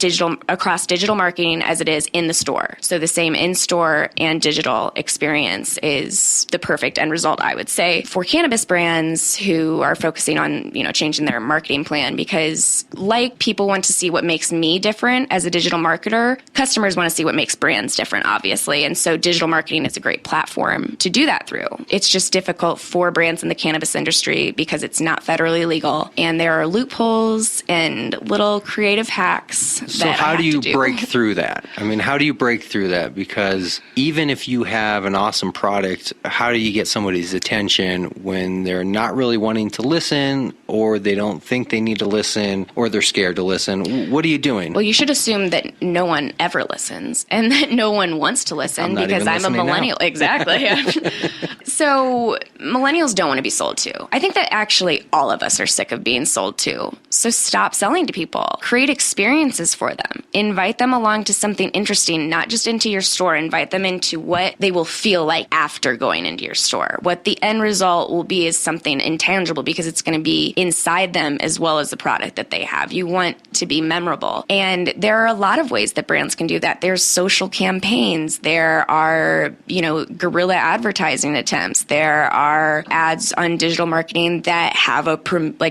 across digital marketing as it is in the store. So the same in-store and digital experience is the perfect end result, I would say, for cannabis brands who are focusing on, changing their marketing plan, because like people want to see what makes me different as a digital marketer, customers want to see what makes brands different, obviously. And so digital marketing is a great platform to do that through. It's just difficult for brands in the cannabis industry because it's not federally legal and there are loopholes and little creative hacks. So how do you break through that? I mean, how do you break through that? Because even if you have an awesome product, how do you get somebody's attention when they're not really wanting to listen, or they don't think they need to listen, or they're scared to listen? What are you doing? Well, you should assume that no one ever listens and that no one wants to listen because I'm a millennial. Now. Exactly. So millennials don't want to be sold to. I think that actually all of us are sick of being sold to. So stop selling to people. Create experiences for them. Invite them along to something interesting, not just into your store. Invite them into what they will feel like after going into your store. What the end result will be is something intangible because it's going to be inside them as well as the product that they have. You want to be memorable. And there are a lot of ways that brands can do that. There's social campaigns. There are, guerrilla advertising attempts. There are ads on digital marketing that have a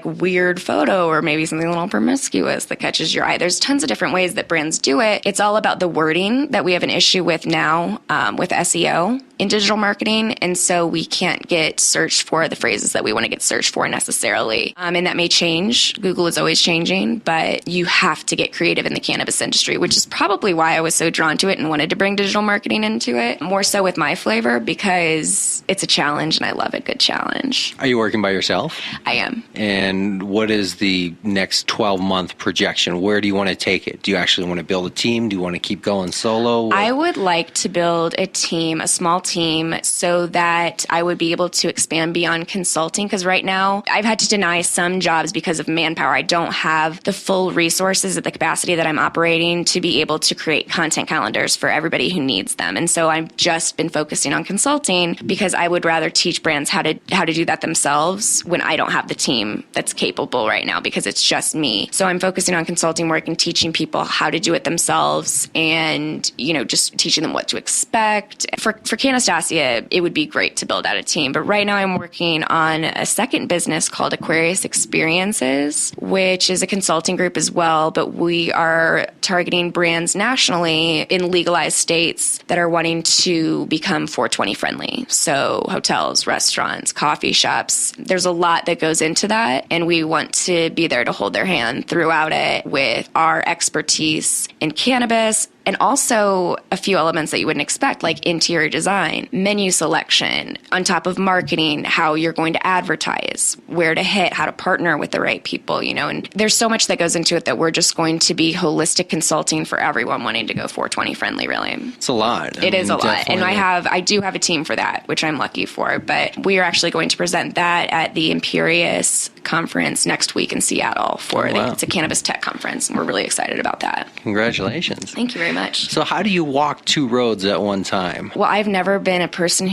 weird photo or maybe something a little promiscuous that catches your eye. There's tons of different ways that brands do it. It's all about the wording that we have an issue with now with SEO in digital marketing. And so we can't get searched for the phrases that we want to get searched for necessarily. And that may change. Google is always changing, but you have to get creative in the cannabis industry, which is probably why I was so drawn to it and wanted to bring digital marketing into it, more so with my flavor, because it's a challenge and I love a good challenge. Are you working by yourself? I am. And what is the next 12-month projection? Where do you want to take it? Do you actually want to build a team? Do you want to keep going solo? I would like to build a team, a small team, so that I would be able to expand beyond consulting, because right now I've had to deny some jobs because of manpower. I don't have the full resources at the capacity that I'm operating to be able to create content calendars for everybody who needs them. And so I've just been focusing on consulting because I would rather teach brands how to do that themselves when I don't have the team that's capable right now, because it's just me. So I'm focusing on consulting work and teaching people how to do it themselves and, just teaching them what to expect. For Cannastasia, it would be great to build out a team. But right now I'm working on a second business called Aquarius Experiences, which is a consulting group as well. But we are targeting brands nationally in legalized states that are wanting to become 420 friendly. So hotels, restaurants, coffee shops. There's a lot that goes into that. And we want to be there to hold their hand throughout it with our expertise in cannabis, and also a few elements that you wouldn't expect, like interior design, menu selection, on top of marketing, how you're going to advertise, where to hit, how to partner with the right people, and there's so much that goes into it that we're just going to be holistic consulting for everyone wanting to go 420 friendly, really. It's a lot. It is a lot. And I do have a team for that, which I'm lucky for, but we are actually going to present that at the Imperius conference next week in Seattle it's a cannabis tech conference, and we're really excited about that. Congratulations. Thank you very much. So how do you walk two roads at one time? Well, I've never been a person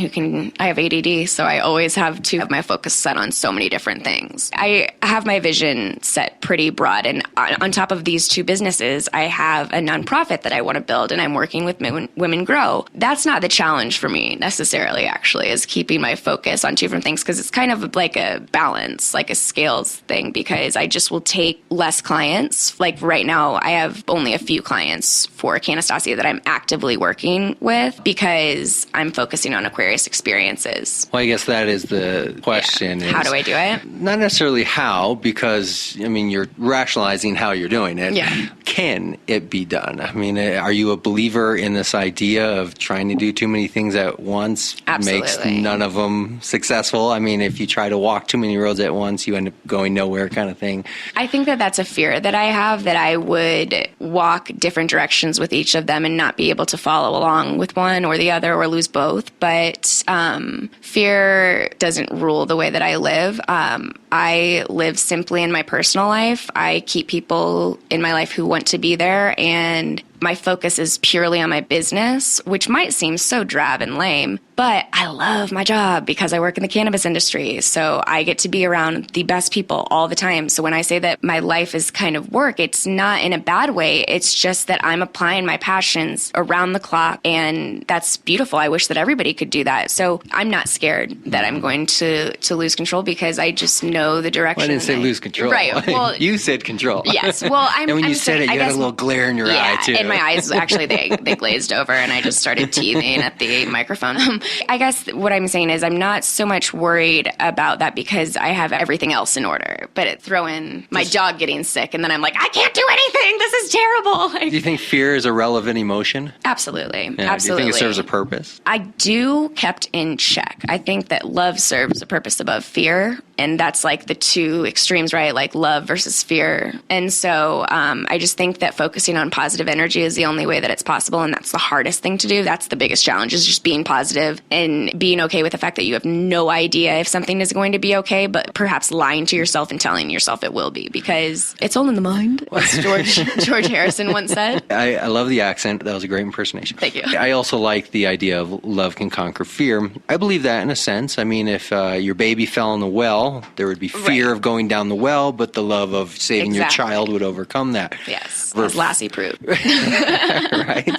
I have ADD, so I always have to have my focus set on so many different things. I have my vision set pretty broad, and on top of these two businesses, I have a nonprofit that I want to build, and I'm working with Women Grow. That's not the challenge for me necessarily, actually, is keeping my focus on two different things, because it's kind of like a balance, like a scale scales thing because I just will take less clients. Like right now, I have only a few clients for Cannastasia that I'm actively working with because I'm focusing on Aquarius experiences. Well, I guess that is the question. Yeah. How do I do it? Not necessarily how, because, I mean, you're rationalizing how you're doing it. Yeah. Can it be done? I mean, are you a believer in this idea of trying to do too many things at once? Absolutely. Makes none of them successful. I mean, if you try to walk too many roads at once, you end up going nowhere kind of thing. I think that that's a fear that I have, that I would walk different directions with each of them and not be able to follow along with one or the other or lose both. But fear doesn't rule the way that I live. I live simply in my personal life. I keep people in my life who want to be there, and my focus is purely on my business, which might seem so drab and lame, but I love my job because I work in the cannabis industry. So I get to be around the best people all the time. So when I say that my life is kind of work, it's not in a bad way. It's just that I'm applying my passions around the clock, and that's beautiful. I wish that everybody could do that. So I'm not scared that I'm going to lose control because I just know the direction. Well, I didn't say lose control. Right. Well, you said control. Yes. Well, and when you said it, you had a little glare in your eye, too. And my eyes, actually, they glazed over, and I just started teething at the microphone. I guess what I'm saying is I'm not so much worried about that because I have everything else in order. But throw in my dog getting sick, and then I'm like, I can't do anything. This is terrible. Do you think fear is a relevant emotion? Absolutely. Yeah. Absolutely. Do you think it serves a purpose? I do, kept in check. I think that love serves a purpose above fear. And that's like the two extremes, right? Like love versus fear. And so I just think that focusing on positive energy is the only way that it's possible. And that's the hardest thing to do. That's the biggest challenge, is just being positive and being okay with the fact that you have no idea if something is going to be okay, but perhaps lying to yourself and telling yourself it will be, because it's all in the mind, as George Harrison once said. I love the accent. That was a great impersonation. Thank you. I also like the idea of love can conquer fear. I believe that in a sense. I mean, if your baby fell in the well, there would be fear of going down the well, but the love of saving your child would overcome that. Yes, as Lassie proved. Right.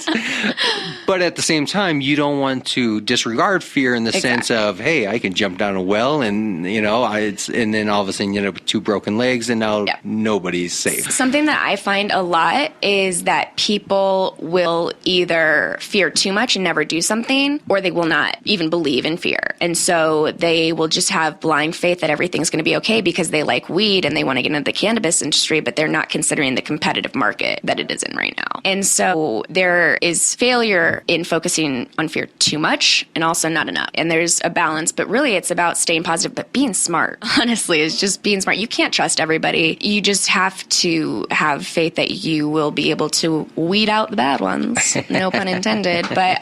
But at the same time, you don't want to disregard fear in the sense of, hey, I can jump down a well and, and then all of a sudden, 2 broken legs and now nobody's safe. Something that I find a lot is that people will either fear too much and never do something, or they will not even believe in fear. And so they will just have blind faith that everything's going to be okay because they like weed and they want to get into the cannabis industry, but they're not considering the competitive market that it is in right now. And so there is failure in focusing on fear too much and also not enough. And there's a balance, but really it's about staying positive, but being smart, honestly, is just being smart. You can't trust everybody. You just have to have faith that you will be able to weed out the bad ones. No pun intended. But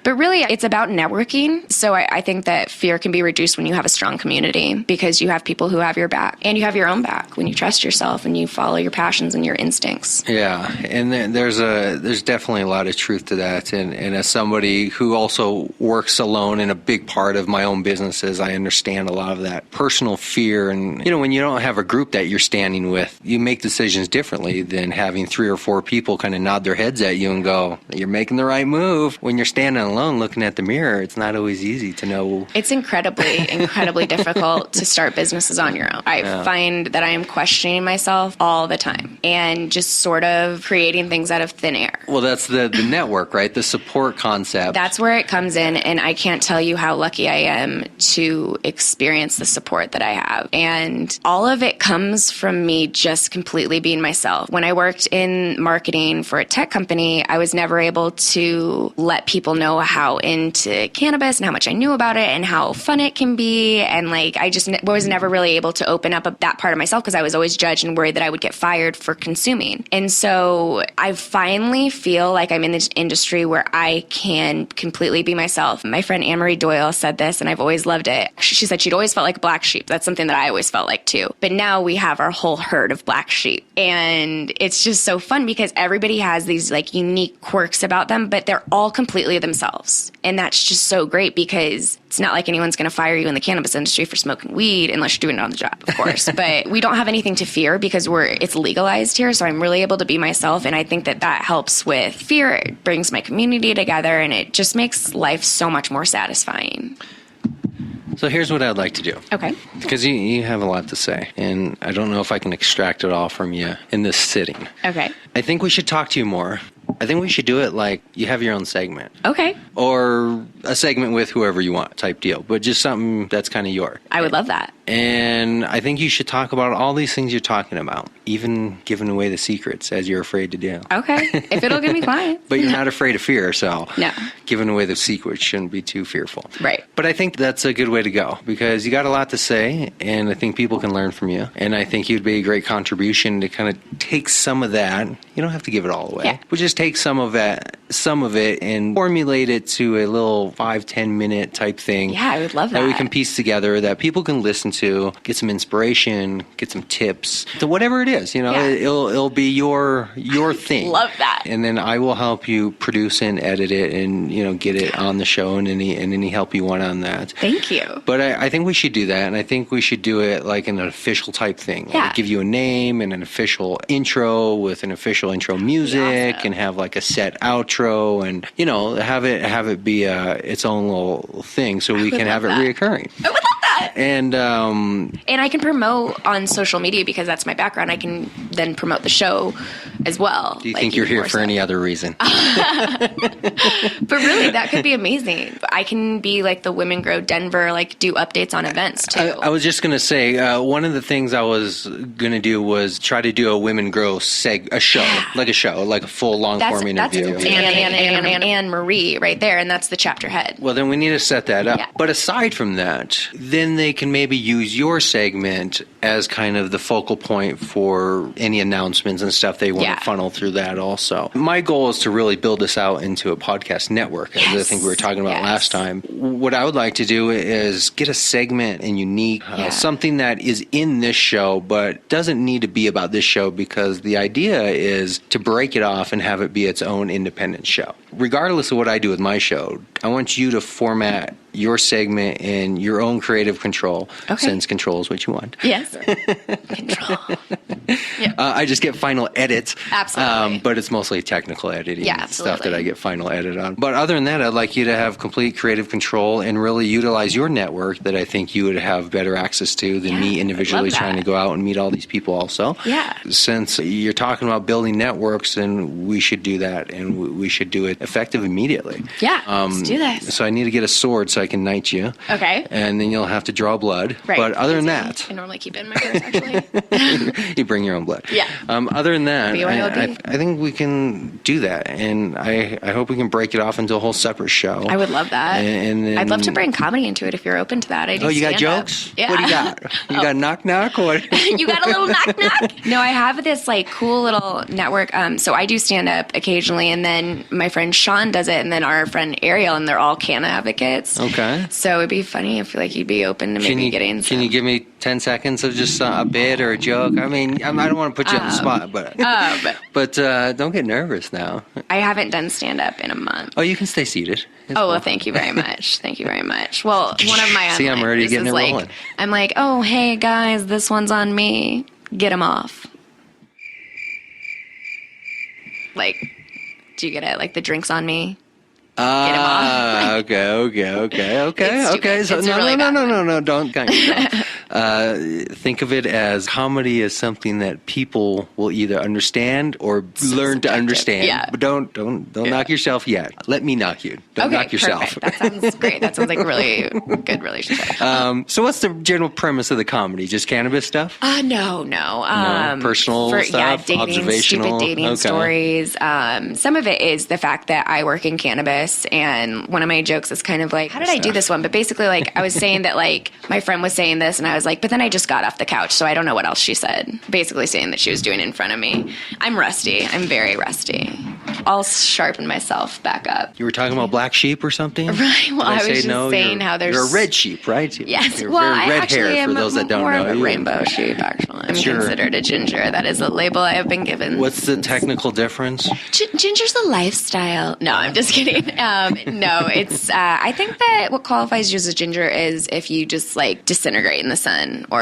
really it's about networking. So I think that fear can be reduced when you have a strong community, because you have people who have your back, and you have your own back when you trust yourself and you follow your passions and your instincts. Yeah, and there's definitely a lot of truth to that. And as somebody who also works alone, in a big part of my own businesses, I understand a lot of that personal fear. And when you don't have a group that you're standing with, you make decisions differently than having 3 or 4 people kind of nod their heads at you and go, "You're making the right move." When you're standing alone, looking at the mirror, it's not always easy to know. It's incredibly difficult to start businesses on your own. I find that I am questioning myself all the time and just sort of creating things out of thin air. Well, that's the network, right? The support concept. That's where it comes in, and I can't tell you how lucky I am to experience the support that I have. And all of it comes from me just completely being myself. When I worked in marketing for a tech company, I was never able to let people know how into cannabis and how much I knew about it and how fun it can be. And I just was never really able to open up that part of myself because I was always judged and worried that I would get fired for consuming. And so I finally feel like I'm in this industry where I can completely be myself. My friend Anne-Marie Doyle said this, and I've always loved it. She said she'd always felt like a black sheep. That's something that I always felt like too. But now we have our whole herd of black sheep. And it's just so fun because everybody has these unique quirks about them, but they're all completely themselves. And that's just so great because it's not like anyone's going to fire you in the cannabis industry for smoking weed unless you're doing it on the job, of course. But we don't have anything to fear because it's legalized here. So I'm really able to be myself. And I think that helps with fear. It brings my community together and it just makes life so much more satisfying. So here's what I'd like to do. Okay. Because you have a lot to say, and I don't know if I can extract it all from you in this sitting. Okay. I think we should talk to you more. I think we should do it like you have your own segment. Okay. Or a segment with whoever you want type deal, but just something that's kind of your. I would love that. And I think you should talk about all these things you're talking about, even giving away the secrets as you're afraid to do. Okay. If it'll give me clients. But you're not afraid of fear, so No. giving away the secrets shouldn't be too fearful. Right. But I think that's a good way to go because you got a lot to say, and I think people can learn from you. And I think you'd be a great contribution to kind of take some of that. You don't have to give it all away. Yeah. But just take some of it, and formulate it to a little 5-10 minute type thing. Yeah, I would love that. That we can piece together that people can listen to, get some inspiration, get some tips, to whatever it is. You know, Yeah. it'll be your thing. Love that. And then I will help you produce and edit it, and get it on the show, and any help you want on that. Thank you. But I think we should do that, and I think we should do it like an official type thing. Yeah. Like give you a name and an official intro with an official intro music, awesome. and have like a set outro, and have it be its own little thing, so we can have love it that. reoccurring. I would love that. And And I can promote on social media because that's my background. I can then promote the show as well. do you think you're here for any other reason? But really, that could be amazing. I can be like the Women Grow Denver, like do updates on events too. I was just going to say, one of the things I was going to do was try to do a Women Grow a show, like a full long-form interview. That's Anne Marie right there, and that's the chapter head. Well, then we need to set that up. Yeah. But aside from that, then they can maybe use your segment as kind of the focal point for any announcements and stuff they want to funnel through that also. My goal is to really build this out into a podcast network, as I think we were talking about last time. What I would like to do is get a segment and unique, something that is in this show, but doesn't need to be about this show, because the idea is to break it off and have it be its own independent show. Regardless of what I do with my show, I want you to format your segment in your own creative control, since control is what you want. Yes. Control. I just get final edits. Absolutely. But it's mostly technical editing stuff that I get final edit on. But other than that, I'd like you to have complete creative control and really utilize your network that I think you would have better access to than me individually trying to go out and meet all these people also. Yeah. Since you're talking about building networks, then we should do that, and we should do it effective immediately. Yeah, let's do this. So I need to get a sword so I can knight you. Okay. And then you'll have to draw blood. Right. But other than that, I normally keep it in my purse, actually. you bring your own blood. Yeah. Other than that, BYOB. I think we can do that, and I hope we can break it off into a whole separate show. I would love that. And then, I'd love to bring comedy into it if you're open to that. I do you got stand-up. jokes? Yeah. What do you got? You got knock knock or what? You got a little knock knock? No, I have this like cool little network. So I do stand up occasionally, and then my friend Sean does it, and then our friend Ariel, and they're all canna advocates. Okay. So it'd be funny if like you'd be open to maybe getting some. Can you give me 10 seconds of just a bit or a joke? I mean, I don't want to put you on the spot, but don't get nervous now. I haven't done stand up in a month. Oh, you can stay seated. It's well, cool. thank you very much. Thank you very much. Well, one of my See, I'm already getting it like, rolling. I'm like, oh, hey guys, this one's on me. Get him off. Like, do you get it? Like the drinks on me. Get him off. Okay. So It's no, really no, don't count yourself. Think of it as comedy is something that people will either understand or learn to understand. Yeah. But don't knock yourself yet. Let me knock you. Don't knock yourself. Perfect. That sounds great. That sounds like a really good relationship. So what's the general premise of the comedy? Just cannabis stuff? No. Personal stuff? Yeah, dating, observational? stupid dating stories. Some of it is the fact that I work in cannabis, and one of my jokes is kind of like, how did I do this one? But basically, like, I was saying that, like, my friend was saying this, and I was like, but then I just got off the couch, so I don't know what else she said. Basically saying that she was doing it in front of me. I'm rusty. I'm very rusty. I'll sharpen myself back up. You were talking about black sheep or something? Right. Well, I was just saying you're, how there's... You're a red sheep, right? Yes. You're Well, very I red actually hair, am for those that don't more know. of a You. rainbow sheep, actually. I'm Sure. considered a ginger. That is a label I have been given. What's the technical difference? Ginger's a lifestyle. No, I'm just kidding. No, it's... I think that what qualifies you as a ginger is if you just, like, disintegrate in the sun sun or,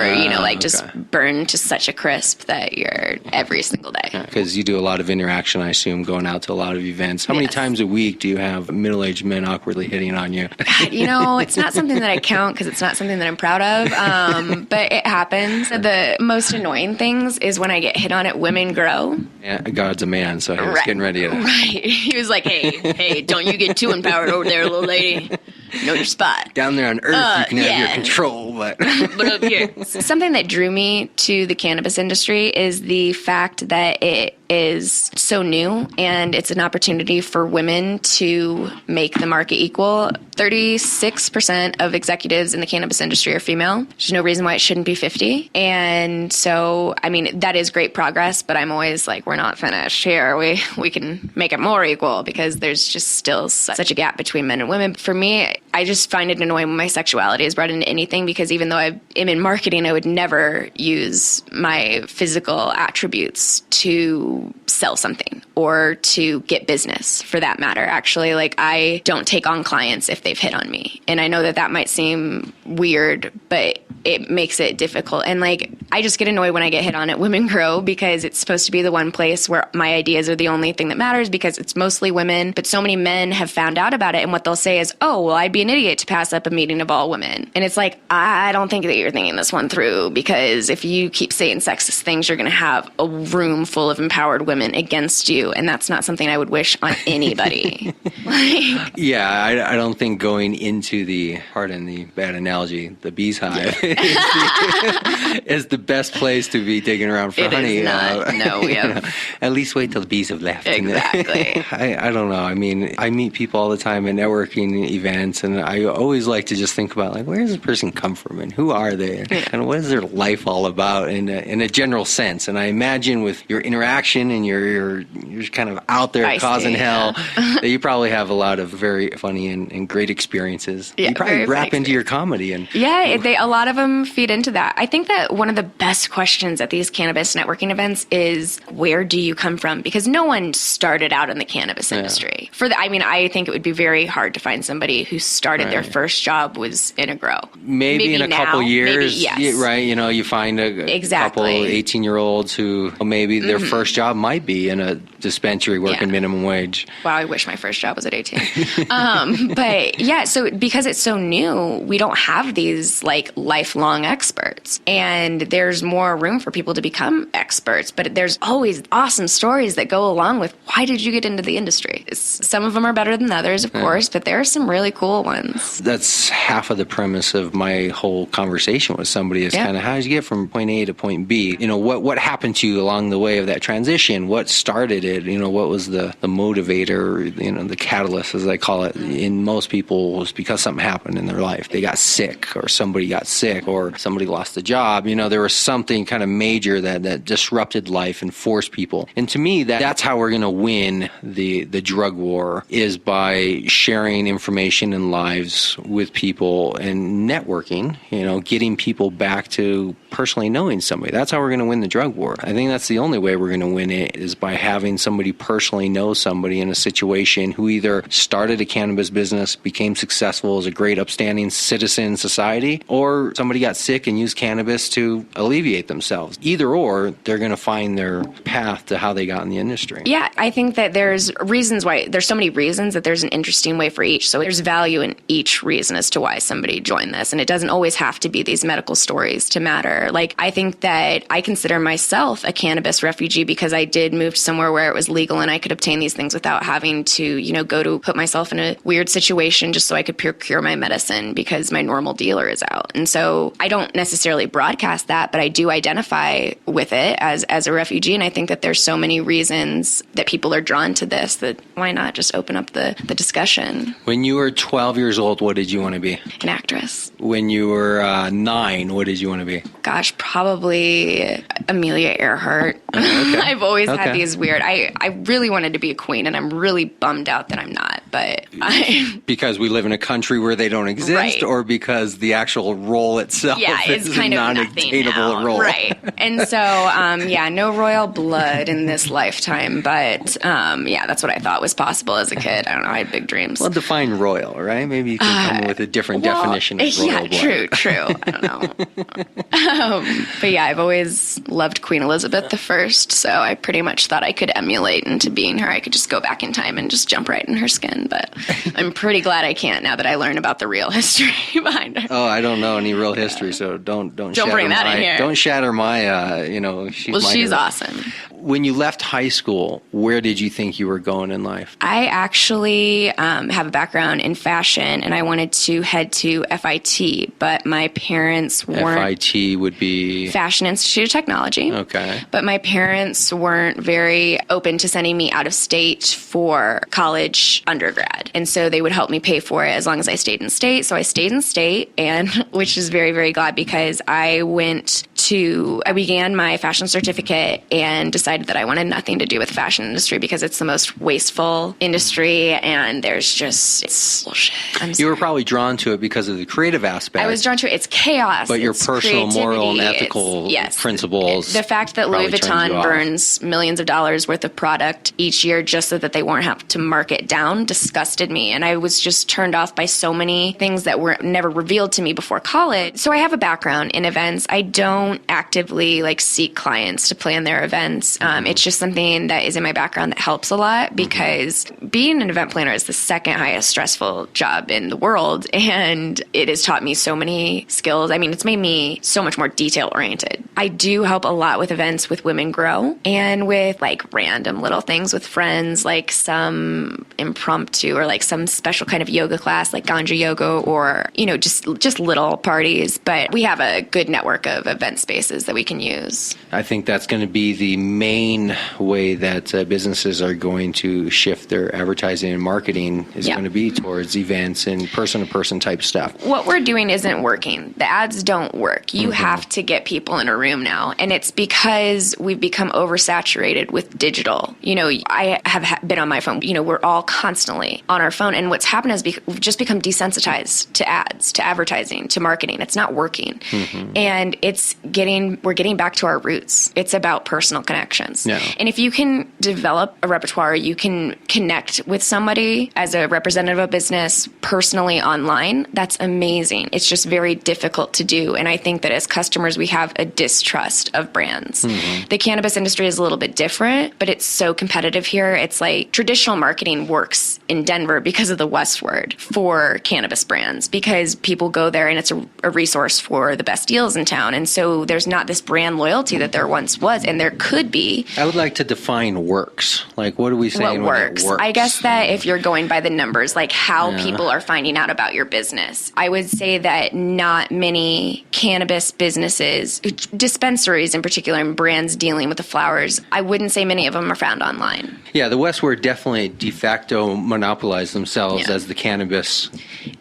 just burned to such a crisp that you're every single day. Because you do a lot of interaction, I assume, going out to a lot of events. How many times a week do you have middle-aged men awkwardly hitting on you? God, it's not something that I count because it's not something that I'm proud of, but it happens. The most annoying things is when I get hit on at Women Grow. Yeah, God's a man, so he was getting ready to... Right. He was like, hey, don't you get too empowered over there, little lady. Know your spot. Down there on Earth, you can have your control, but... but up here. Something that drew me to the cannabis industry is the fact that it is so new and it's an opportunity for women to make the market equal. 36% of executives in the cannabis industry are female. There's no reason why it shouldn't be 50. And so, that is great progress, but I'm always like, we're not finished here. We can make it more equal because there's just still such a gap between men and women. For me, I just find it annoying when my sexuality is brought into anything because even though I am in marketing, I would never use my physical attributes to sell something or to get business for that matter. Actually, I don't take on clients if they've hit on me. And I know that might seem weird, but it makes it difficult. And I just get annoyed when I get hit on at Women Grow because it's supposed to be the one place where my ideas are the only thing that matters because it's mostly women. But so many men have found out about it. And what they'll say is, oh, well, I'd be an idiot to pass up a meeting of all women. And it's like, I don't think that you're thinking this one through because if you keep saying sexist things, you're going to have a room full of empowered women against you. And that's not something I would wish on anybody. Yeah, I don't think going into pardon the bad analogy, the bee's hive is the best place to be digging around for honey. Is not. No, we have. At least wait till the bees have left. Exactly. I don't know. I meet people all the time at networking events, and I always like to just think about where does this person come from and who are they and what is their life all about in a general sense. And I imagine with your interaction and you're kind of out there causing hell, that you probably have a lot of very funny and great experiences. Yeah, you probably wrap into your comedy. A lot of them feed into that. I think that one of the best questions at these cannabis networking events is, where do you come from? Because no one started out in the cannabis industry. I think it would be very hard to find somebody who started their first job was in a grow. Maybe in a couple years, right? You find a couple 18-year-olds who maybe their first job might be in a dispensary working minimum wage. Wow, I wish my first job was at 18. So because it's so new, we don't have these lifelong experts, and there's more room for people to become experts, but there's always awesome stories that go along with why did you get into the industry. Some of them are better than others, of course, but there are some really cool ones. That's half of the premise of my whole conversation with somebody is kind of how did you get from point A to point B? What happened to you along the way of that transition? What started it? What was the motivator, the catalyst, as I call it, in most people was because something happened in their life. They got sick, or somebody got sick, or somebody lost a job. There was something kind of major that disrupted life and forced people. And to me, that's how we're going to win the drug war, is by sharing information and lives with people and networking, getting people back to personally knowing somebody. That's how we're going to win the drug war. I think that's the only way we're going to win it, is by having somebody personally know somebody in a situation who either started a cannabis business, became successful as a great upstanding citizen in society, or somebody got sick and used cannabis to alleviate themselves. Either or, they're going to find their path to how they got in the industry. Yeah, I think that there's reasons why, there's so many reasons that there's an interesting way for each. So there's value in each reason as to why somebody joined this. And it doesn't always have to be these medical stories to matter. I think that I consider myself a cannabis refugee because I did move somewhere where it was legal and I could obtain these things without having to, put myself in a weird situation just so I could procure my medicine because my normal dealer is out. And so I don't necessarily broadcast that, but I do identify with it as a refugee. And I think that there's so many reasons that people are drawn to this that why not just open up the discussion? When you were 12 years old, what did you want to be? An actress. When you were 9, what did you want to be? Gosh, probably Amelia Earhart. Okay. I've always had these weird... I really wanted to be a queen, and I'm really bummed out that I'm not. but because we live in a country where they don't exist, Right. or because the actual role itself is is kind a of non-attainable nothing now. role. Right. And so, no royal blood in this lifetime, but that's what I thought was possible as a kid. I don't know. I had big dreams. Well, define royal, right? Maybe you can come up with a different definition of royal blood. True. I don't know. But yeah, I've always loved Queen Elizabeth I, so I pretty much thought I could emulate into being her. I could just go back in time and just jump right in her skin, but I'm pretty glad I can't now that I learned about the real history behind her. Oh, I don't know any real history, so don't shatter bring that in here. Don't shatter my, She's awesome. When you left high school, where did you think you were going in life? I actually have a background in fashion, and I wanted to head to FIT, but my parents weren't. FIT would be? Fashion Institute of Technology. Okay. But my parents weren't very open to sending me out of state for college undergrad. And so they would help me pay for it as long as I stayed in state. So I stayed in state, and which is very, very glad, because I began my fashion certificate and decided that I wanted nothing to do with the fashion industry because it's the most wasteful industry, and it's bullshit. You were probably drawn to it because of the creative aspect. I was drawn to it. It's chaos. But your it's personal, moral, and creativity. ethical principles. The fact that Louis probably turns you Vuitton off. burns millions of dollars worth of product each year just so that they won't have to mark it down disgusted me. And I was just turned off by so many things that were never revealed to me before college. So I have a background in events. I don't actively seek clients to plan their events. It's just something that is in my background that helps a lot, because being an event planner is the second highest stressful job in the world. And it has taught me so many skills. I mean, it's made me so much more detail oriented. I do help a lot with events with Women Grow, and with random little things with friends, like some impromptu or some special kind of yoga class, like Ganja yoga, or, just little parties. But we have a good network of event spaces that we can use. I think that's going to be the main way that businesses are going to shift their advertising and marketing is going to be towards events and person-to-person type stuff. What we're doing isn't working. The ads don't work. You have to get people in a room now. And it's because we've become oversaturated with digital. I have been on my phone. We're all constantly on our phone. And what's happened is we've just become desensitized to ads, to advertising, to marketing. It's not working. And we're getting back to our roots. It's about personal connections. Yeah. And if you can develop a repertoire, you can connect with somebody as a representative of business personally online, that's amazing. It's just very difficult to do. And I think that as customers, we have a distrust of brands. The cannabis industry is a little bit different, but it's so competitive here. It's traditional marketing works in Denver because of the Westward for cannabis brands, because people go there and it's a resource for the best deals in town. And so there's not this brand loyalty that there once was, and there could be. I would like to define works. What are we saying? What works? I guess that if you're going by the numbers, how people are finding out about your business, I would say that not many cannabis businesses, dispensaries in particular, and brands dealing with the flowers, I wouldn't say many of them are found online. Yeah, the Westward definitely de facto monopolized themselves as the cannabis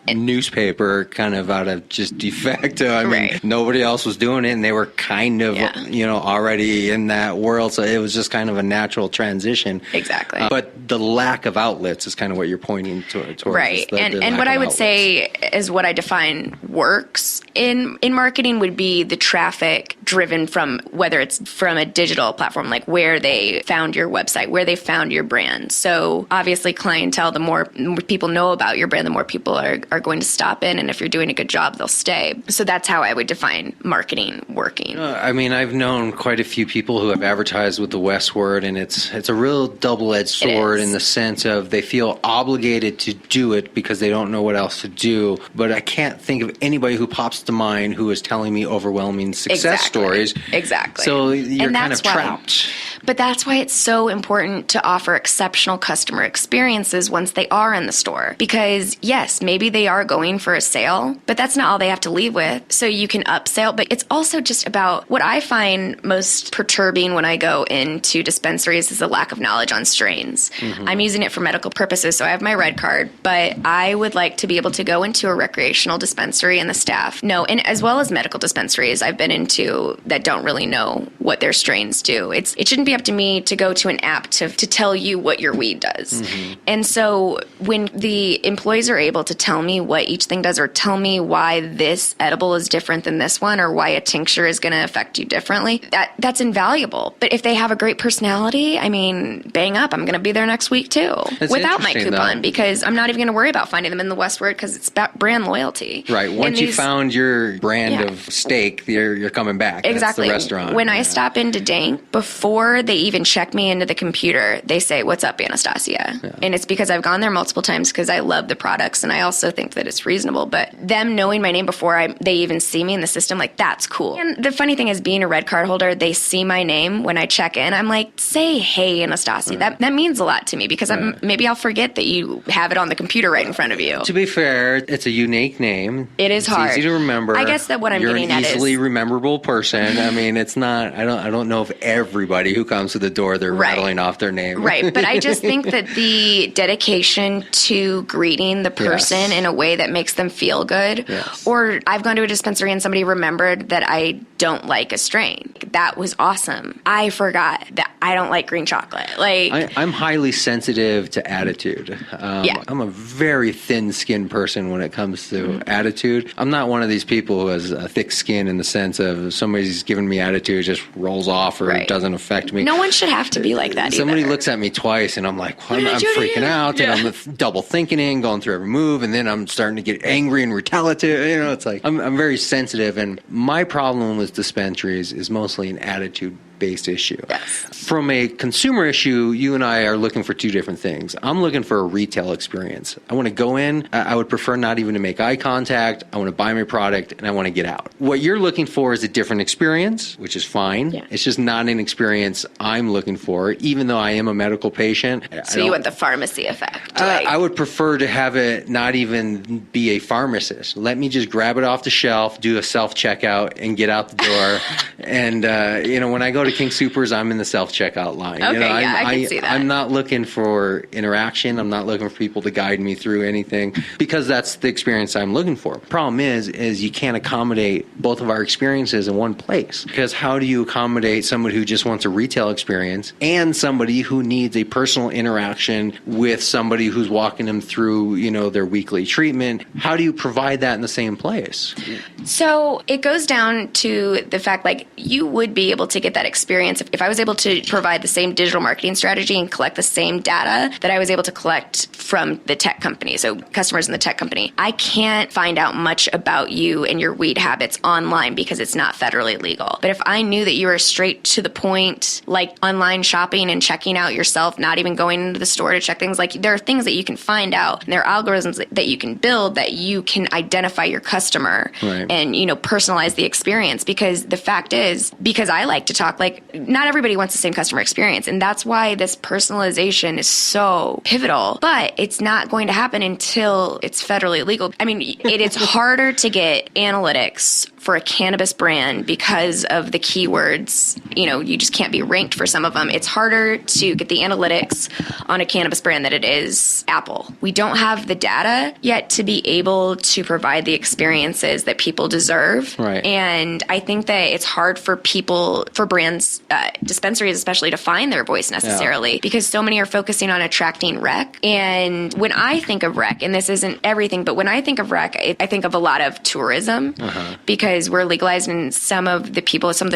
newspaper, kind of out of just de facto. I mean, nobody else was doing it, and they were kind of, already in that world. So it was just kind of a natural transition. Exactly. But the lack of outlets is kind of what you're pointing towards. Right. And what I would say is what I define works in marketing would be the traffic driven from, whether it's from a digital platform, like where they found your website, where they found your brand. So obviously clientele, the more people know about your brand, the more people are going to stop in. And if you're doing a good job, they'll stay. So that's how I would define marketing working. I've known quite a few people who have advertised with the Westward, and it's a real double-edged sword in the sense of they feel obligated to do it because they don't know what else to do. But I can't think of anybody who pops to mind who is telling me overwhelming success stories. Exactly. So you're kind of trapped. But that's why it's so important to offer exceptional customer experiences once they are in the store. Because yes, maybe they they are going for a sale, but that's not all they have to leave with. So you can upsell, but it's also just about what I find most perturbing when I go into dispensaries is the lack of knowledge on strains. I'm using it for medical purposes, so I have my red card, but I would like to be able to go into a recreational dispensary and the staff know, and as well as medical dispensaries I've been into that don't really know what their strains do. It shouldn't be up to me to go to an app to tell you what your weed does. And so when the employees are able to tell me what each thing does or tell me why this edible is different than this one or why a tincture is going to affect you differently, that's invaluable. But if they have a great personality, I mean, bang up, I'm going to be there next week too. That's without my interesting, coupon though. because I'm not even going to worry about finding them in the Westward because it's about brand loyalty. Right. Once you found your brand Yeah. of steak, you're coming back. Exactly. That's the restaurant. When I stop into Dank, before they even check me into the computer, they say, "What's up, Cannastasia?" And it's because I've gone there multiple times because I love the products and I also think that it's reasonable. But them knowing my name before they even see me in the system, like, that's cool. And the funny thing is, being a red card holder, they see my name when I check in. I'm like, say, "Hey, Anastasia." That means a lot to me because maybe I'll forget that you have it on the computer right in front of you. To be fair, it's a unique name. It is it's hard. easy to remember. I guess that what I'm You're getting an at is- easily rememberable person. I mean, it's not. I don't know if everybody who comes to the door they're Right. rattling off their name. Right, but I just think that the dedication to greeting the person Yes. in a way that makes them feel good, Yes. or I've gone to a dispensary and somebody remembered that I don't like a strain. That was awesome. I forgot that I don't like green chocolate. Like, I'm highly sensitive to attitude. Yeah. I'm a very thin-skinned person when it comes to attitude. I'm not one of these people who has a thick skin in the sense of somebody's giving me attitude, it just rolls off or Right. it doesn't affect me. no one should have to be like that Somebody either. looks at me twice, and I'm like, I'm did you do? freaking out, and I'm double thinking it, going through every move, and then I'm starting to get angry and retaliative. You know, it's like I'm very sensitive, and my problem with dispensaries is mostly an attitude-based issue. Yes. From a consumer issue, you and I are looking for two different things. I'm looking for a retail experience. I want to go in. I would prefer not even to make eye contact. I want to buy my product, and I want to get out. What you're looking for is a different experience, which is fine. Yeah. It's just not an experience I'm looking for, even though I am a medical patient. So you want the pharmacy effect. I would prefer to have it not even be a pharmacist. Let me just grab it off the shelf, do a self-checkout, and get out the door. And, when I go to King Soopers, I'm in the self-checkout line. Okay, I can see that. I'm not looking for interaction. I'm not looking for people to guide me through anything because that's the experience I'm looking for. Problem is you can't accommodate both of our experiences in one place. Because how do you accommodate somebody who just wants a retail experience and somebody who needs a personal interaction with somebody who's walking them through, their weekly treatment? How do you provide that in the same place? So it goes down to the fact, like, you would be able to get that experience if I was able to provide the same digital marketing strategy and collect the same data that I was able to collect from the tech company, so customers in the tech company. I can't find out much about you and your weed habits online because it's not federally legal. But if I knew that you were straight to the point, like online shopping and checking out yourself, not even going into the store to check things, like, there are things that you can find out, and there are algorithms that you can build that you can identify your customer Right. and, personalize the experience. Because the fact is, because I like to talk, like, not everybody wants the same customer experience, and that's why this personalization is so pivotal. But it's not going to happen until it's federally legal. I mean, it is harder to get analytics for a cannabis brand because of the keywords. You just can't be ranked for some of them. It's harder to get the analytics on a cannabis brand than it is Apple. We don't have the data yet to be able to provide the experiences that people deserve. Right. And I think that it's hard for brands, dispensaries especially, to find their voice necessarily because so many are focusing on attracting rec. And when I think of rec, and this isn't everything, but when I think of rec, I think of a lot of tourism because we're legalized, and some of the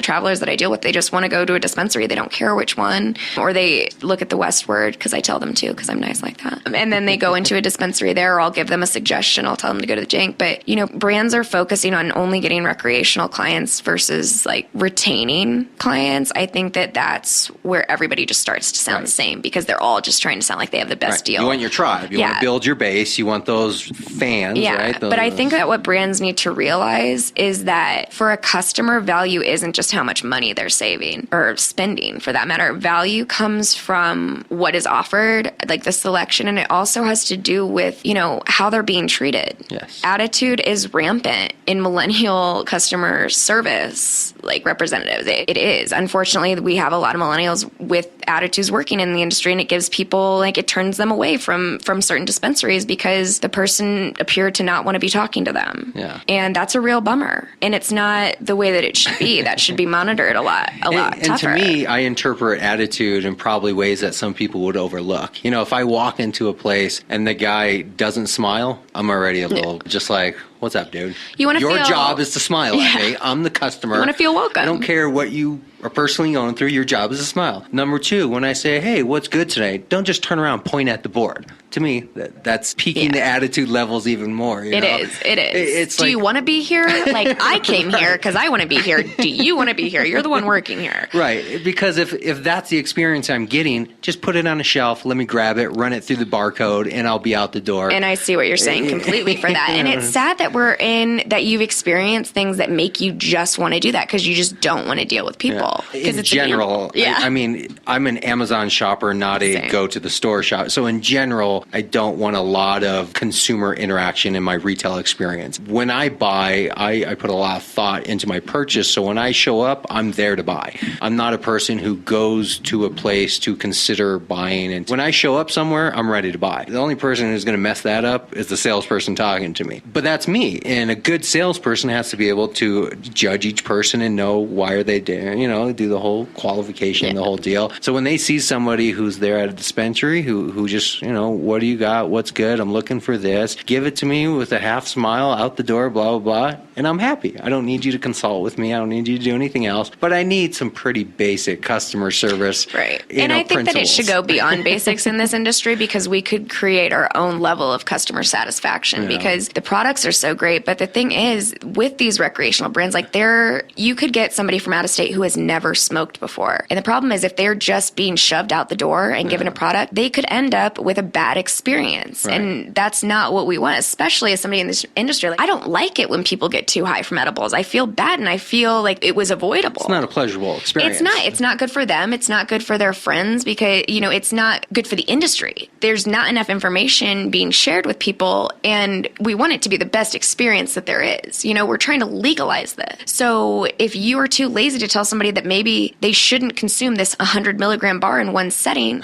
travelers that I deal with, they just want to go to a dispensary. They don't care which one, or they look at the Westward because I tell them to because I'm nice like that. And then they go into a dispensary there, or I'll give them a suggestion. I'll tell them to go to the Jank. But, brands are focusing on only getting recreational clients versus like retaining clients. I think that that's where everybody just starts to sound the same because they're all just trying to sound like they have the best deal. You want your tribe. You want to build your base. You want those fans, right? But I think that what brands need to realize is is that for a customer, value isn't just how much money they're saving or spending for that matter. Value comes from what is offered, like the selection, and it also has to do with, how they're being treated. Yes. Attitude is rampant in millennial customer service, like representatives. It is. Unfortunately, we have a lot of millennials with attitudes working in the industry, and it gives people, it turns them away from certain dispensaries because the person appeared to not want to be talking to them. Yeah. And that's a real bummer. And it's not the way that it should be. That should be monitored a lot and tougher. to me, I interpret attitude in probably ways that some people would overlook. If I walk into a place and the guy doesn't smile, I'm already a little just like, what's up, dude? Your job is to smile at me. I'm the customer. You want to feel welcome. I don't care what you are personally going through. Your job is to smile. Number two, when I say, hey, what's good today? Don't just turn around and point at the board. To me, that's peaking the attitude levels even more. It is. Do you want to be here? I came here because I want to be here. Do you want to be here? You're the one working here. Right. Because if that's the experience I'm getting, just put it on a shelf, let me grab it, run it through the barcode, and I'll be out the door. And I see what you're saying completely for that. And it's sad that that you've experienced things that make you just want to do that because you just don't want to deal with people. In general, I'm an Amazon shopper, not a go to the store shop. So in general, I don't want a lot of consumer interaction in my retail experience. When I buy, I put a lot of thought into my purchase. So when I show up, I'm there to buy. I'm not a person who goes to a place to consider buying. And when I show up somewhere, I'm ready to buy. The only person who's going to mess that up is the salesperson talking to me. But that's me. And a good salesperson has to be able to judge each person and know why are they there, do the whole qualification, the whole deal. So when they see somebody who's there at a dispensary who just, what do you got? What's good? I'm looking for this. Give it to me with a half smile out the door, blah, blah, blah. And I'm happy. I don't need you to consult with me. I don't need you to do anything else. But I need some pretty basic customer service. Right. And I think that it should go beyond basics in this industry because we could create our own level of customer satisfaction because the products are so great. But the thing is, with these recreational brands, you could get somebody from out of state who has never smoked before. And the problem is if they're just being shoved out the door and given a product, they could end up with a bad experience. Right. And that's not what we want, especially as somebody in this industry. I don't like it when people get too high from edibles. I feel bad and I feel like it was avoidable. It's not a pleasurable experience. It's not good for them. It's not good for their friends because, it's not good for the industry. There's not enough information being shared with people and we want it to be the best experience that there is. We're trying to legalize this. So if you are too lazy to tell somebody that maybe they shouldn't consume this 100 milligram bar in one sitting,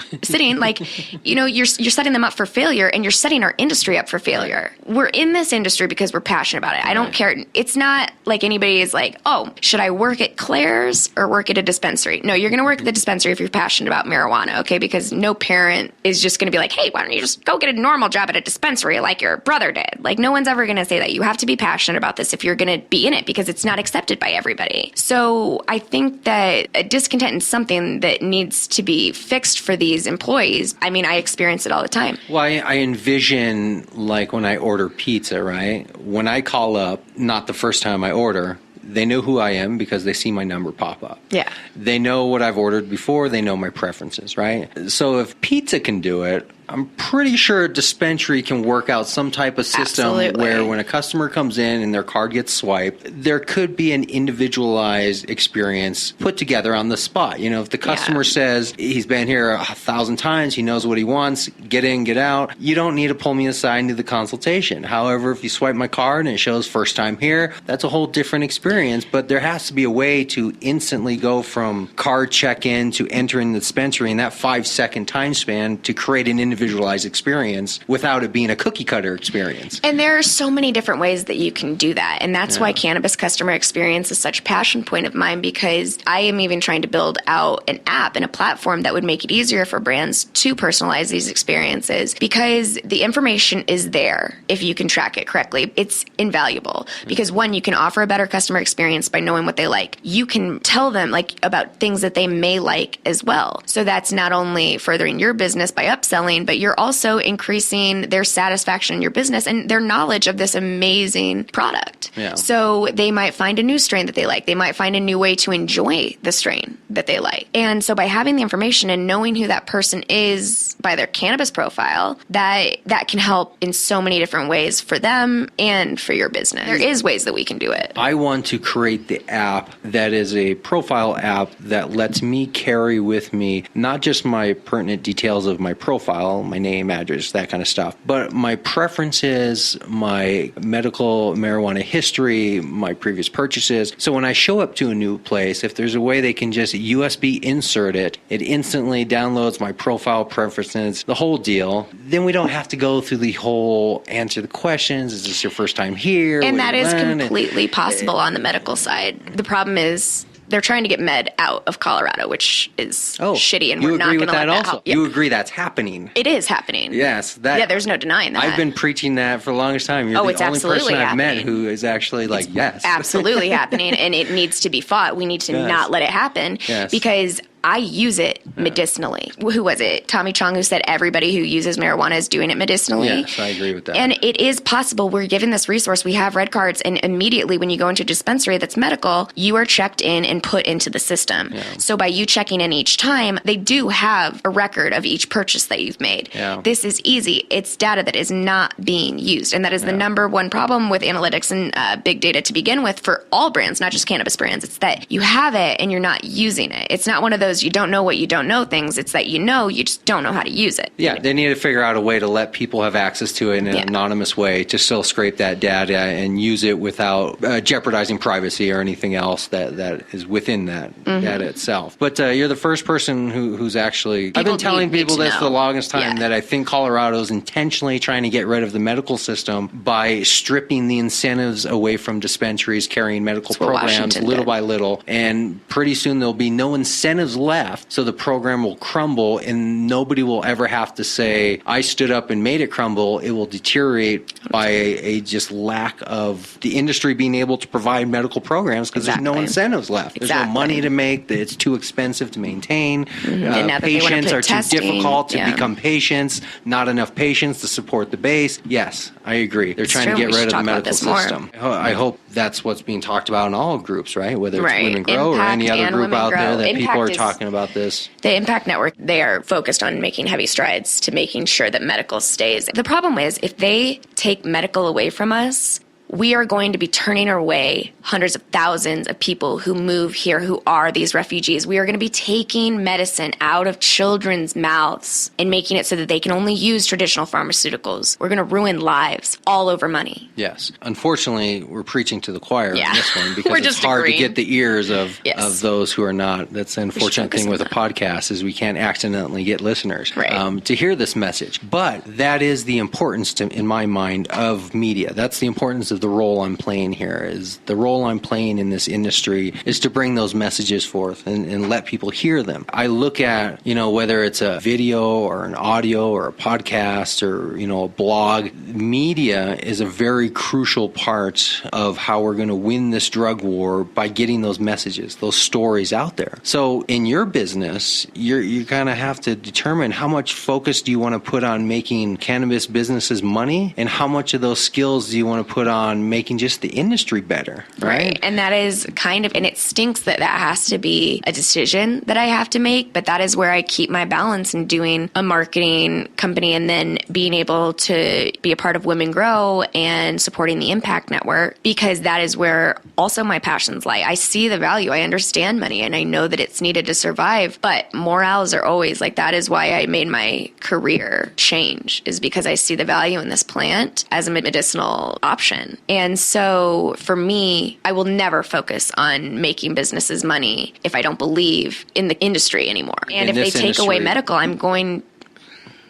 you're setting them up for failure and you're setting our industry up for failure. We're in this industry because we're passionate about it. I don't care. It's not like anybody is like, oh, should I work at Claire's or work at a dispensary? No, you're going to work at the dispensary if you're passionate about marijuana, okay? Because no parent is just going to be like, hey, why don't you just go get a normal job at a dispensary like your brother did? No one's ever going to say that. You have to be passionate about this if you're going to be in it because it's not accepted by everybody. So I think that a discontent is something that needs to be fixed for these employees. I mean, I experience it all the time. Well, I envision when I order pizza, right? When I call up, not the first time I order, they know who I am because they see my number pop up. Yeah. They know what I've ordered before. They know my preferences, right? So if pizza can do it, I'm pretty sure a dispensary can work out some type of system where when a customer comes in and their card gets swiped, there could be an individualized experience put together on the spot. If the customer says he's been here 1,000 times, he knows what he wants, get in, get out, you don't need to pull me aside and do the consultation. However, if you swipe my card and it shows first time here, that's a whole different experience. But there has to be a way to instantly go from card check-in to entering the dispensary in that 5-second time span to create an individualized experience without it being a cookie cutter experience. And there are so many different ways that you can do that. And that's why cannabis customer experience is such a passion point of mine because I am even trying to build out an app and a platform that would make it easier for brands to personalize these experiences because the information is there if you can track it correctly. It's invaluable because one, you can offer a better customer experience by knowing what they like. You can tell them about things that they may like as well. So that's not only furthering your business by upselling, but you're also increasing their satisfaction in your business and their knowledge of this amazing product. Yeah. So they might find a new strain that they like. They might find a new way to enjoy the strain that they like. And so by having the information and knowing who that person is by their cannabis profile, that can help in so many different ways for them and for your business. There is ways that we can do it. I want to create the app that is a profile app that lets me carry with me not just my pertinent details of my profile, my name, address, that kind of stuff, but my preferences, my medical marijuana history, my previous purchases. So when I show up to a new place, if there's a way they can just USB insert it, it instantly downloads my profile preferences, the whole deal. Then we don't have to go through the whole answer the questions. Is this your first time here? And that is completely possible on the medical side. The problem is they're trying to get med out of Colorado, which is shitty, and we're not going to let that happen. You agree that's happening? It is happening. Yes. There's no denying that. I've been preaching that for the longest time. You're the only person I've met who is actually like, yes. Absolutely happening, and it needs to be fought. We need to not let it happen because I use it medicinally. Who was it? Tommy Chong, who said everybody who uses marijuana is doing it medicinally. Yes, I agree with that. And it is possible. We're given this resource. We have red cards, and immediately when you go into a dispensary that's medical, you are checked in and put into the system. Yeah. So by you checking in each time, they do have a record of each purchase that you've made. Yeah. This is easy. It's data that is not being used, and that is the number one problem with analytics and big data to begin with for all brands, not just cannabis brands. It's that you have it and you're not using it. It's not one of those you don't know what you don't know things. It's that you just don't know how to use it. Yeah, they need to figure out a way to let people have access to it in an anonymous way to still scrape that data and use it without jeopardizing privacy or anything else that is within that data itself. But you're the first person who's actually... I've been telling people this for the longest time that I think Colorado's intentionally trying to get rid of the medical system by stripping the incentives away from dispensaries carrying medical programs little by little. And pretty soon there'll be no incentives left, so the program will crumble and nobody will ever have to say, I stood up and made it crumble. It will deteriorate by a just lack of the industry being able to provide medical programs because there's no incentives left. There's no money to make. It's too expensive to maintain. Patients are too difficult to become patients. Not enough patients to support the base. Yes, I agree. They're trying to get rid of the medical system. I hope that's what's being talked about in all groups, right? Whether it's Women Grow or any other group out there that people are talking about this. The Impact Network, they are focused on making heavy strides to making sure that medical stays. The problem is if they take medical away from us, we are going to be turning away hundreds of thousands of people who move here, who are these refugees. We are going to be taking medicine out of children's mouths and making it so that they can only use traditional pharmaceuticals. We're going to ruin lives all over money. Yes. Unfortunately, we're preaching to the choir on this one because it's hard to get the ears of those who are not. That's the unfortunate thing with a podcast is we can't accidentally get listeners to hear this message. But that is the importance, in my mind, of media. That's the importance of the role I'm playing here. Is the role I'm playing in this industry is to bring those messages forth and let people hear them. I look at, whether it's a video or an audio or a podcast or, a blog, media is a very crucial part of how we're going to win this drug war by getting those messages, those stories out there. So in your business, you kind of have to determine how much focus do you want to put on making cannabis businesses money and how much of those skills do you want to put on making just the industry better, right? And that is and it stinks that has to be a decision that I have to make, but that is where I keep my balance in doing a marketing company and then being able to be a part of Women Grow and supporting the Impact Network, because that is where also my passions lie. I see the value. I understand money and I know that it's needed to survive, but morals are always that is why I made my career change, is because I see the value in this plant as a medicinal option. And so for me, I will never focus on making businesses money if I don't believe in the industry anymore. And if they take away medical, I'm going...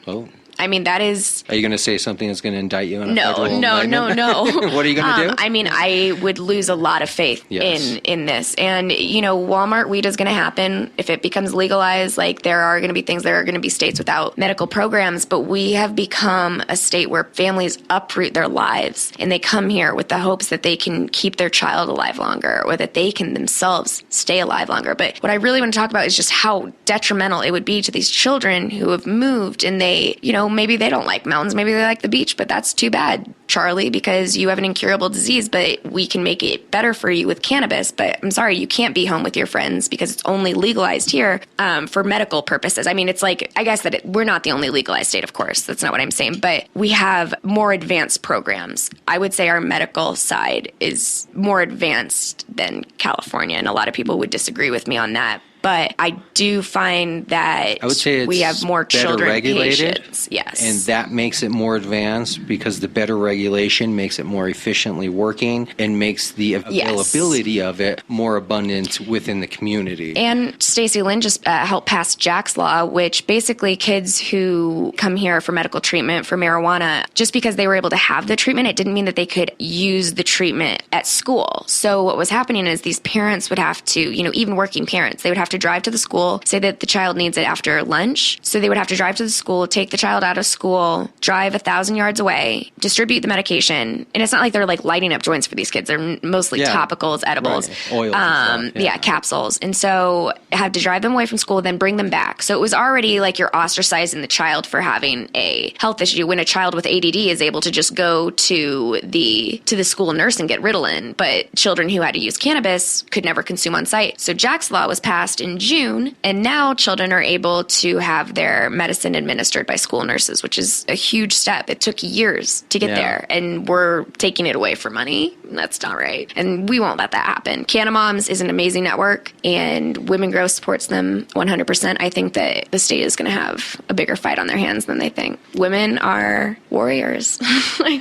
Oh. That is... Are you going to say something that's going to indict you? No. What are you going to do? I would lose a lot of faith in this. And, Walmart weed is going to happen. If it becomes legalized, there are going to be things, there are going to be states without medical programs. But we have become a state where families uproot their lives. And they come here with the hopes that they can keep their child alive longer or that they can themselves stay alive longer. But what I really want to talk about is just how detrimental it would be to these children who have moved and they, maybe they don't like mountains, maybe they like the beach, but that's too bad, Charlie, because you have an incurable disease, but we can make it better for you with cannabis. But I'm sorry, you can't be home with your friends because it's only legalized here for medical purposes. I mean, it's like, I guess that we're not the only legalized state, of course. That's not what I'm saying. But we have more advanced programs. I would say our medical side is more advanced than California, and a lot of people would disagree with me on that. But I do find that I would say we have more children regulated, patients. Yes. And that makes it more advanced because the better regulation makes it more efficiently working and makes the availability of it more abundant within the community. And Stacey Lynn just helped pass Jack's Law, which basically kids who come here for medical treatment for marijuana, just because they were able to have the treatment, it didn't mean that they could use the treatment at school. So what was happening is these parents would have to, even working parents, they would have to drive to the school, say that the child needs it after lunch. So they would have to drive to the school, take the child out of school, drive 1,000 yards away, distribute the medication. And it's not like they're like lighting up joints for these kids. They're mostly topicals, edibles, right. Oils and stuff, capsules. And so had to drive them away from school, then bring them back. So it was already like you're ostracizing the child for having a health issue when a child with ADD is able to just go to the school nurse and get Ritalin. But children who had to use cannabis could never consume on site. So Jack's Law was passed in June, and now children are able to have their medicine administered by school nurses, which is a huge step. It took years to get there, and we're taking it away for money. That's not right, and we won't let that happen. Canna Moms is an amazing network, and Women Grow supports them 100%. I think that the state is going to have a bigger fight on their hands than they think. Women are warriors.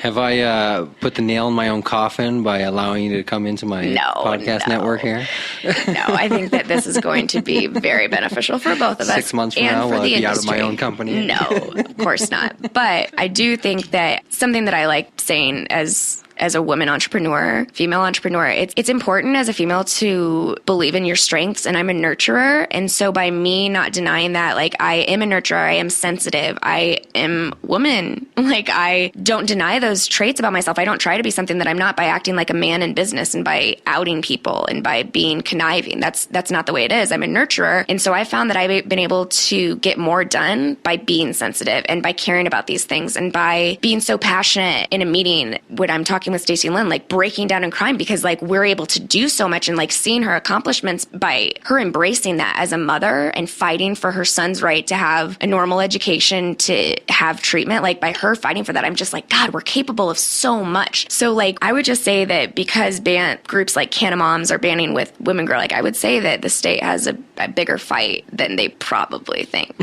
Have I put the nail in my own coffin by allowing you to come into my podcast network here? No, I think that this is going to be very beneficial for both of us. 6 months from and now, for will I the be industry. out of my own company? No, of course not. But I do think that something that I like saying as a woman entrepreneur, female entrepreneur, it's important as a female to believe in your strengths, and I'm a nurturer. And so by me not denying that, like, I am a nurturer, I am sensitive, I am woman. Like, I don't deny those traits about myself. I don't try to be something that I'm not by acting like a man in business and by outing people and by being conniving. That's not the way it is. I'm a nurturer. And so I found that I've been able to get more done by being sensitive and by caring about these things and by being so passionate in a meeting when I'm talking with Stacey Lynn, like breaking down and crying because like we're able to do so much, and like seeing her accomplishments by her embracing that as a mother and fighting for her son's right to have a normal education, to have treatment, like by her fighting for that, I'm just like, God, we're capable of so much. So like, I would just say that because groups like Canna Moms are banning with Women Grow, like I would say that the state has a bigger fight than they probably think.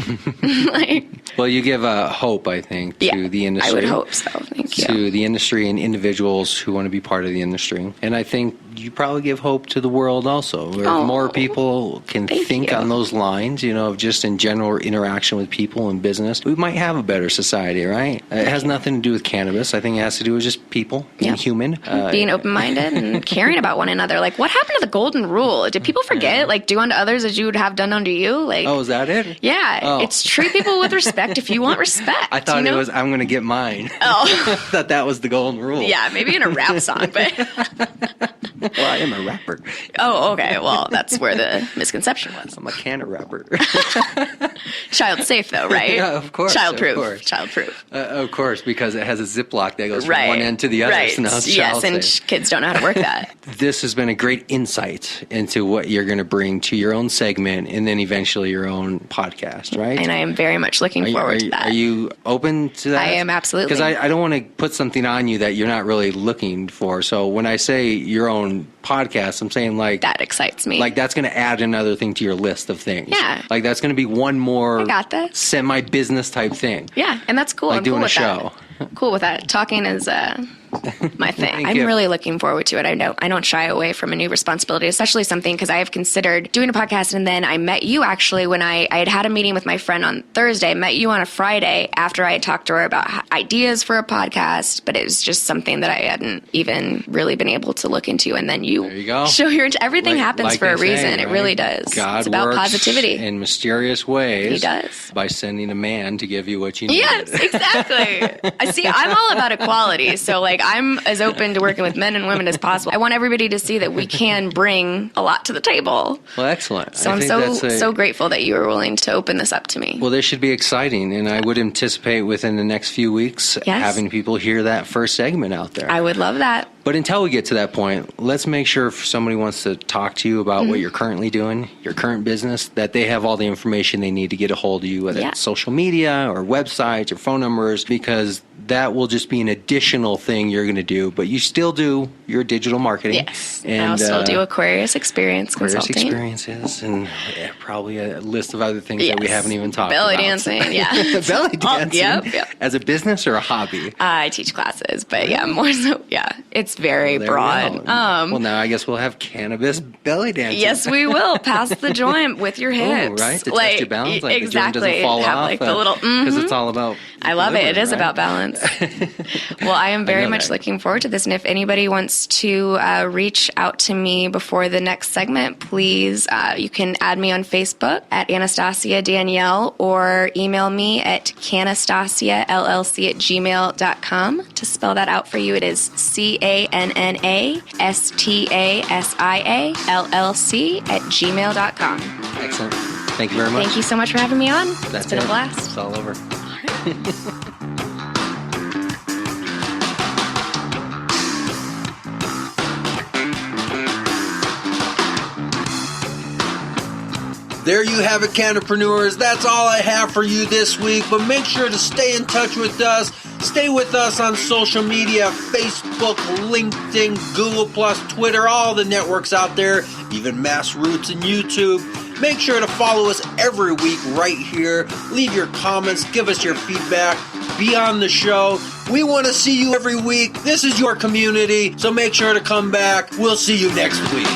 Well, you give hope, I think, to the industry. I would hope so. Thank you. To the industry and individuals who want to be part of the industry. And I think you probably give hope to the world also, where more people can think on those lines, of just in general interaction with people and business. We might have a better society, right? It has nothing to do with cannabis. I think it has to do with just people and human. Being open-minded and caring about one another. Like, what happened to the golden rule? Did people forget? Like, do unto others as you would have done unto you? Like, is that it? Yeah. It's treat people with respect if you want respect. I thought it was, I'm going to get mine. I thought that was the golden rule. Yeah, maybe in a rap song, but... Well, I am a rapper. Oh, okay. Well, that's where the misconception was. I'm a canna rapper. Child safe, though, right? Yeah, of course. Child-proof. Of course. Child-proof. Of course, because it has a Ziploc that goes from one end to the other. Right. So now it's yes, child and safe. Kids don't know how to work that. This has been a great insight into what you're going to bring to your own segment and then eventually your own podcast, right? And I am very much looking forward to that. Are you open to that? I am, absolutely. Because I don't want to put something on you that you're not really looking for. So when I say your own podcast, I'm saying like... That excites me. Like that's going to add another thing to your list of things. Yeah. Like that's going to be one more... I got this. Semi-business type thing. Yeah, and that's cool. Like I'm doing cool a with show. That. Cool with that. Talking is my thing. I'm you. really looking forward to it. I don't shy away from a new responsibility, especially something because I have considered doing a podcast, and then I met you actually when I had a meeting with my friend on Thursday. I met you on a Friday after I had talked to her about ideas for a podcast, but it was just something that I hadn't even really been able to look into. And then you go. show your everything happens for a reason. Say, it right? really does. God it's about works positivity in mysterious ways. He does. By sending a man to give you what you need. Yes, exactly. I see. I'm all about equality, so like I'm as open to working with men and women as possible. I want everybody to see that we can bring a lot to the table. Well, excellent. So I'm so grateful that you were willing to open this up to me. Well, this should be exciting, and I would anticipate within the next few weeks having people hear that first segment out there. I would love that. But until we get to that point, let's make sure if somebody wants to talk to you about what you're currently doing, your current business, that they have all the information they need to get a hold of you, whether it's social media or websites or phone numbers, because that will just be an additional thing you're going to do. But you still do your digital marketing. Yes. And I'll still do Aquarius Experience Aquarius Consulting. Experiences and probably a list of other things that we haven't even talked Belly about. dancing, Belly dancing? Yep. As a business or a hobby? I teach classes, but more so, it's very broad. Well, now I guess we'll have cannabis belly dancing. Yes, we will. Pass the joint with your hips. Oh, right, to test your balance, like exactly. the joint doesn't fall have off. Like the little, because it's all about I love it. It is right? about balance. Well, I am very much that. looking forward to this. And if anybody wants to reach out to me before the next segment, please, you can add me on Facebook at Anastasia Danielle or email me at cannastasiallc@gmail.com. To spell that out for you, it is CANNASTASIALLC@gmail.com. Excellent. Thank you very much. Thank you so much for having me on. That's It's been a blast. It's all over. There you have it, Cannapreneurs. That's all I have for you this week. But make sure to stay in touch with us. Stay with us on social media, Facebook, LinkedIn, Google+, Twitter, all the networks out there, even Mass Roots and YouTube. Make sure to follow us every week right here. Leave your comments, give us your feedback, be on the show. We want to see you every week. This is your community, so make sure to come back. We'll see you next week.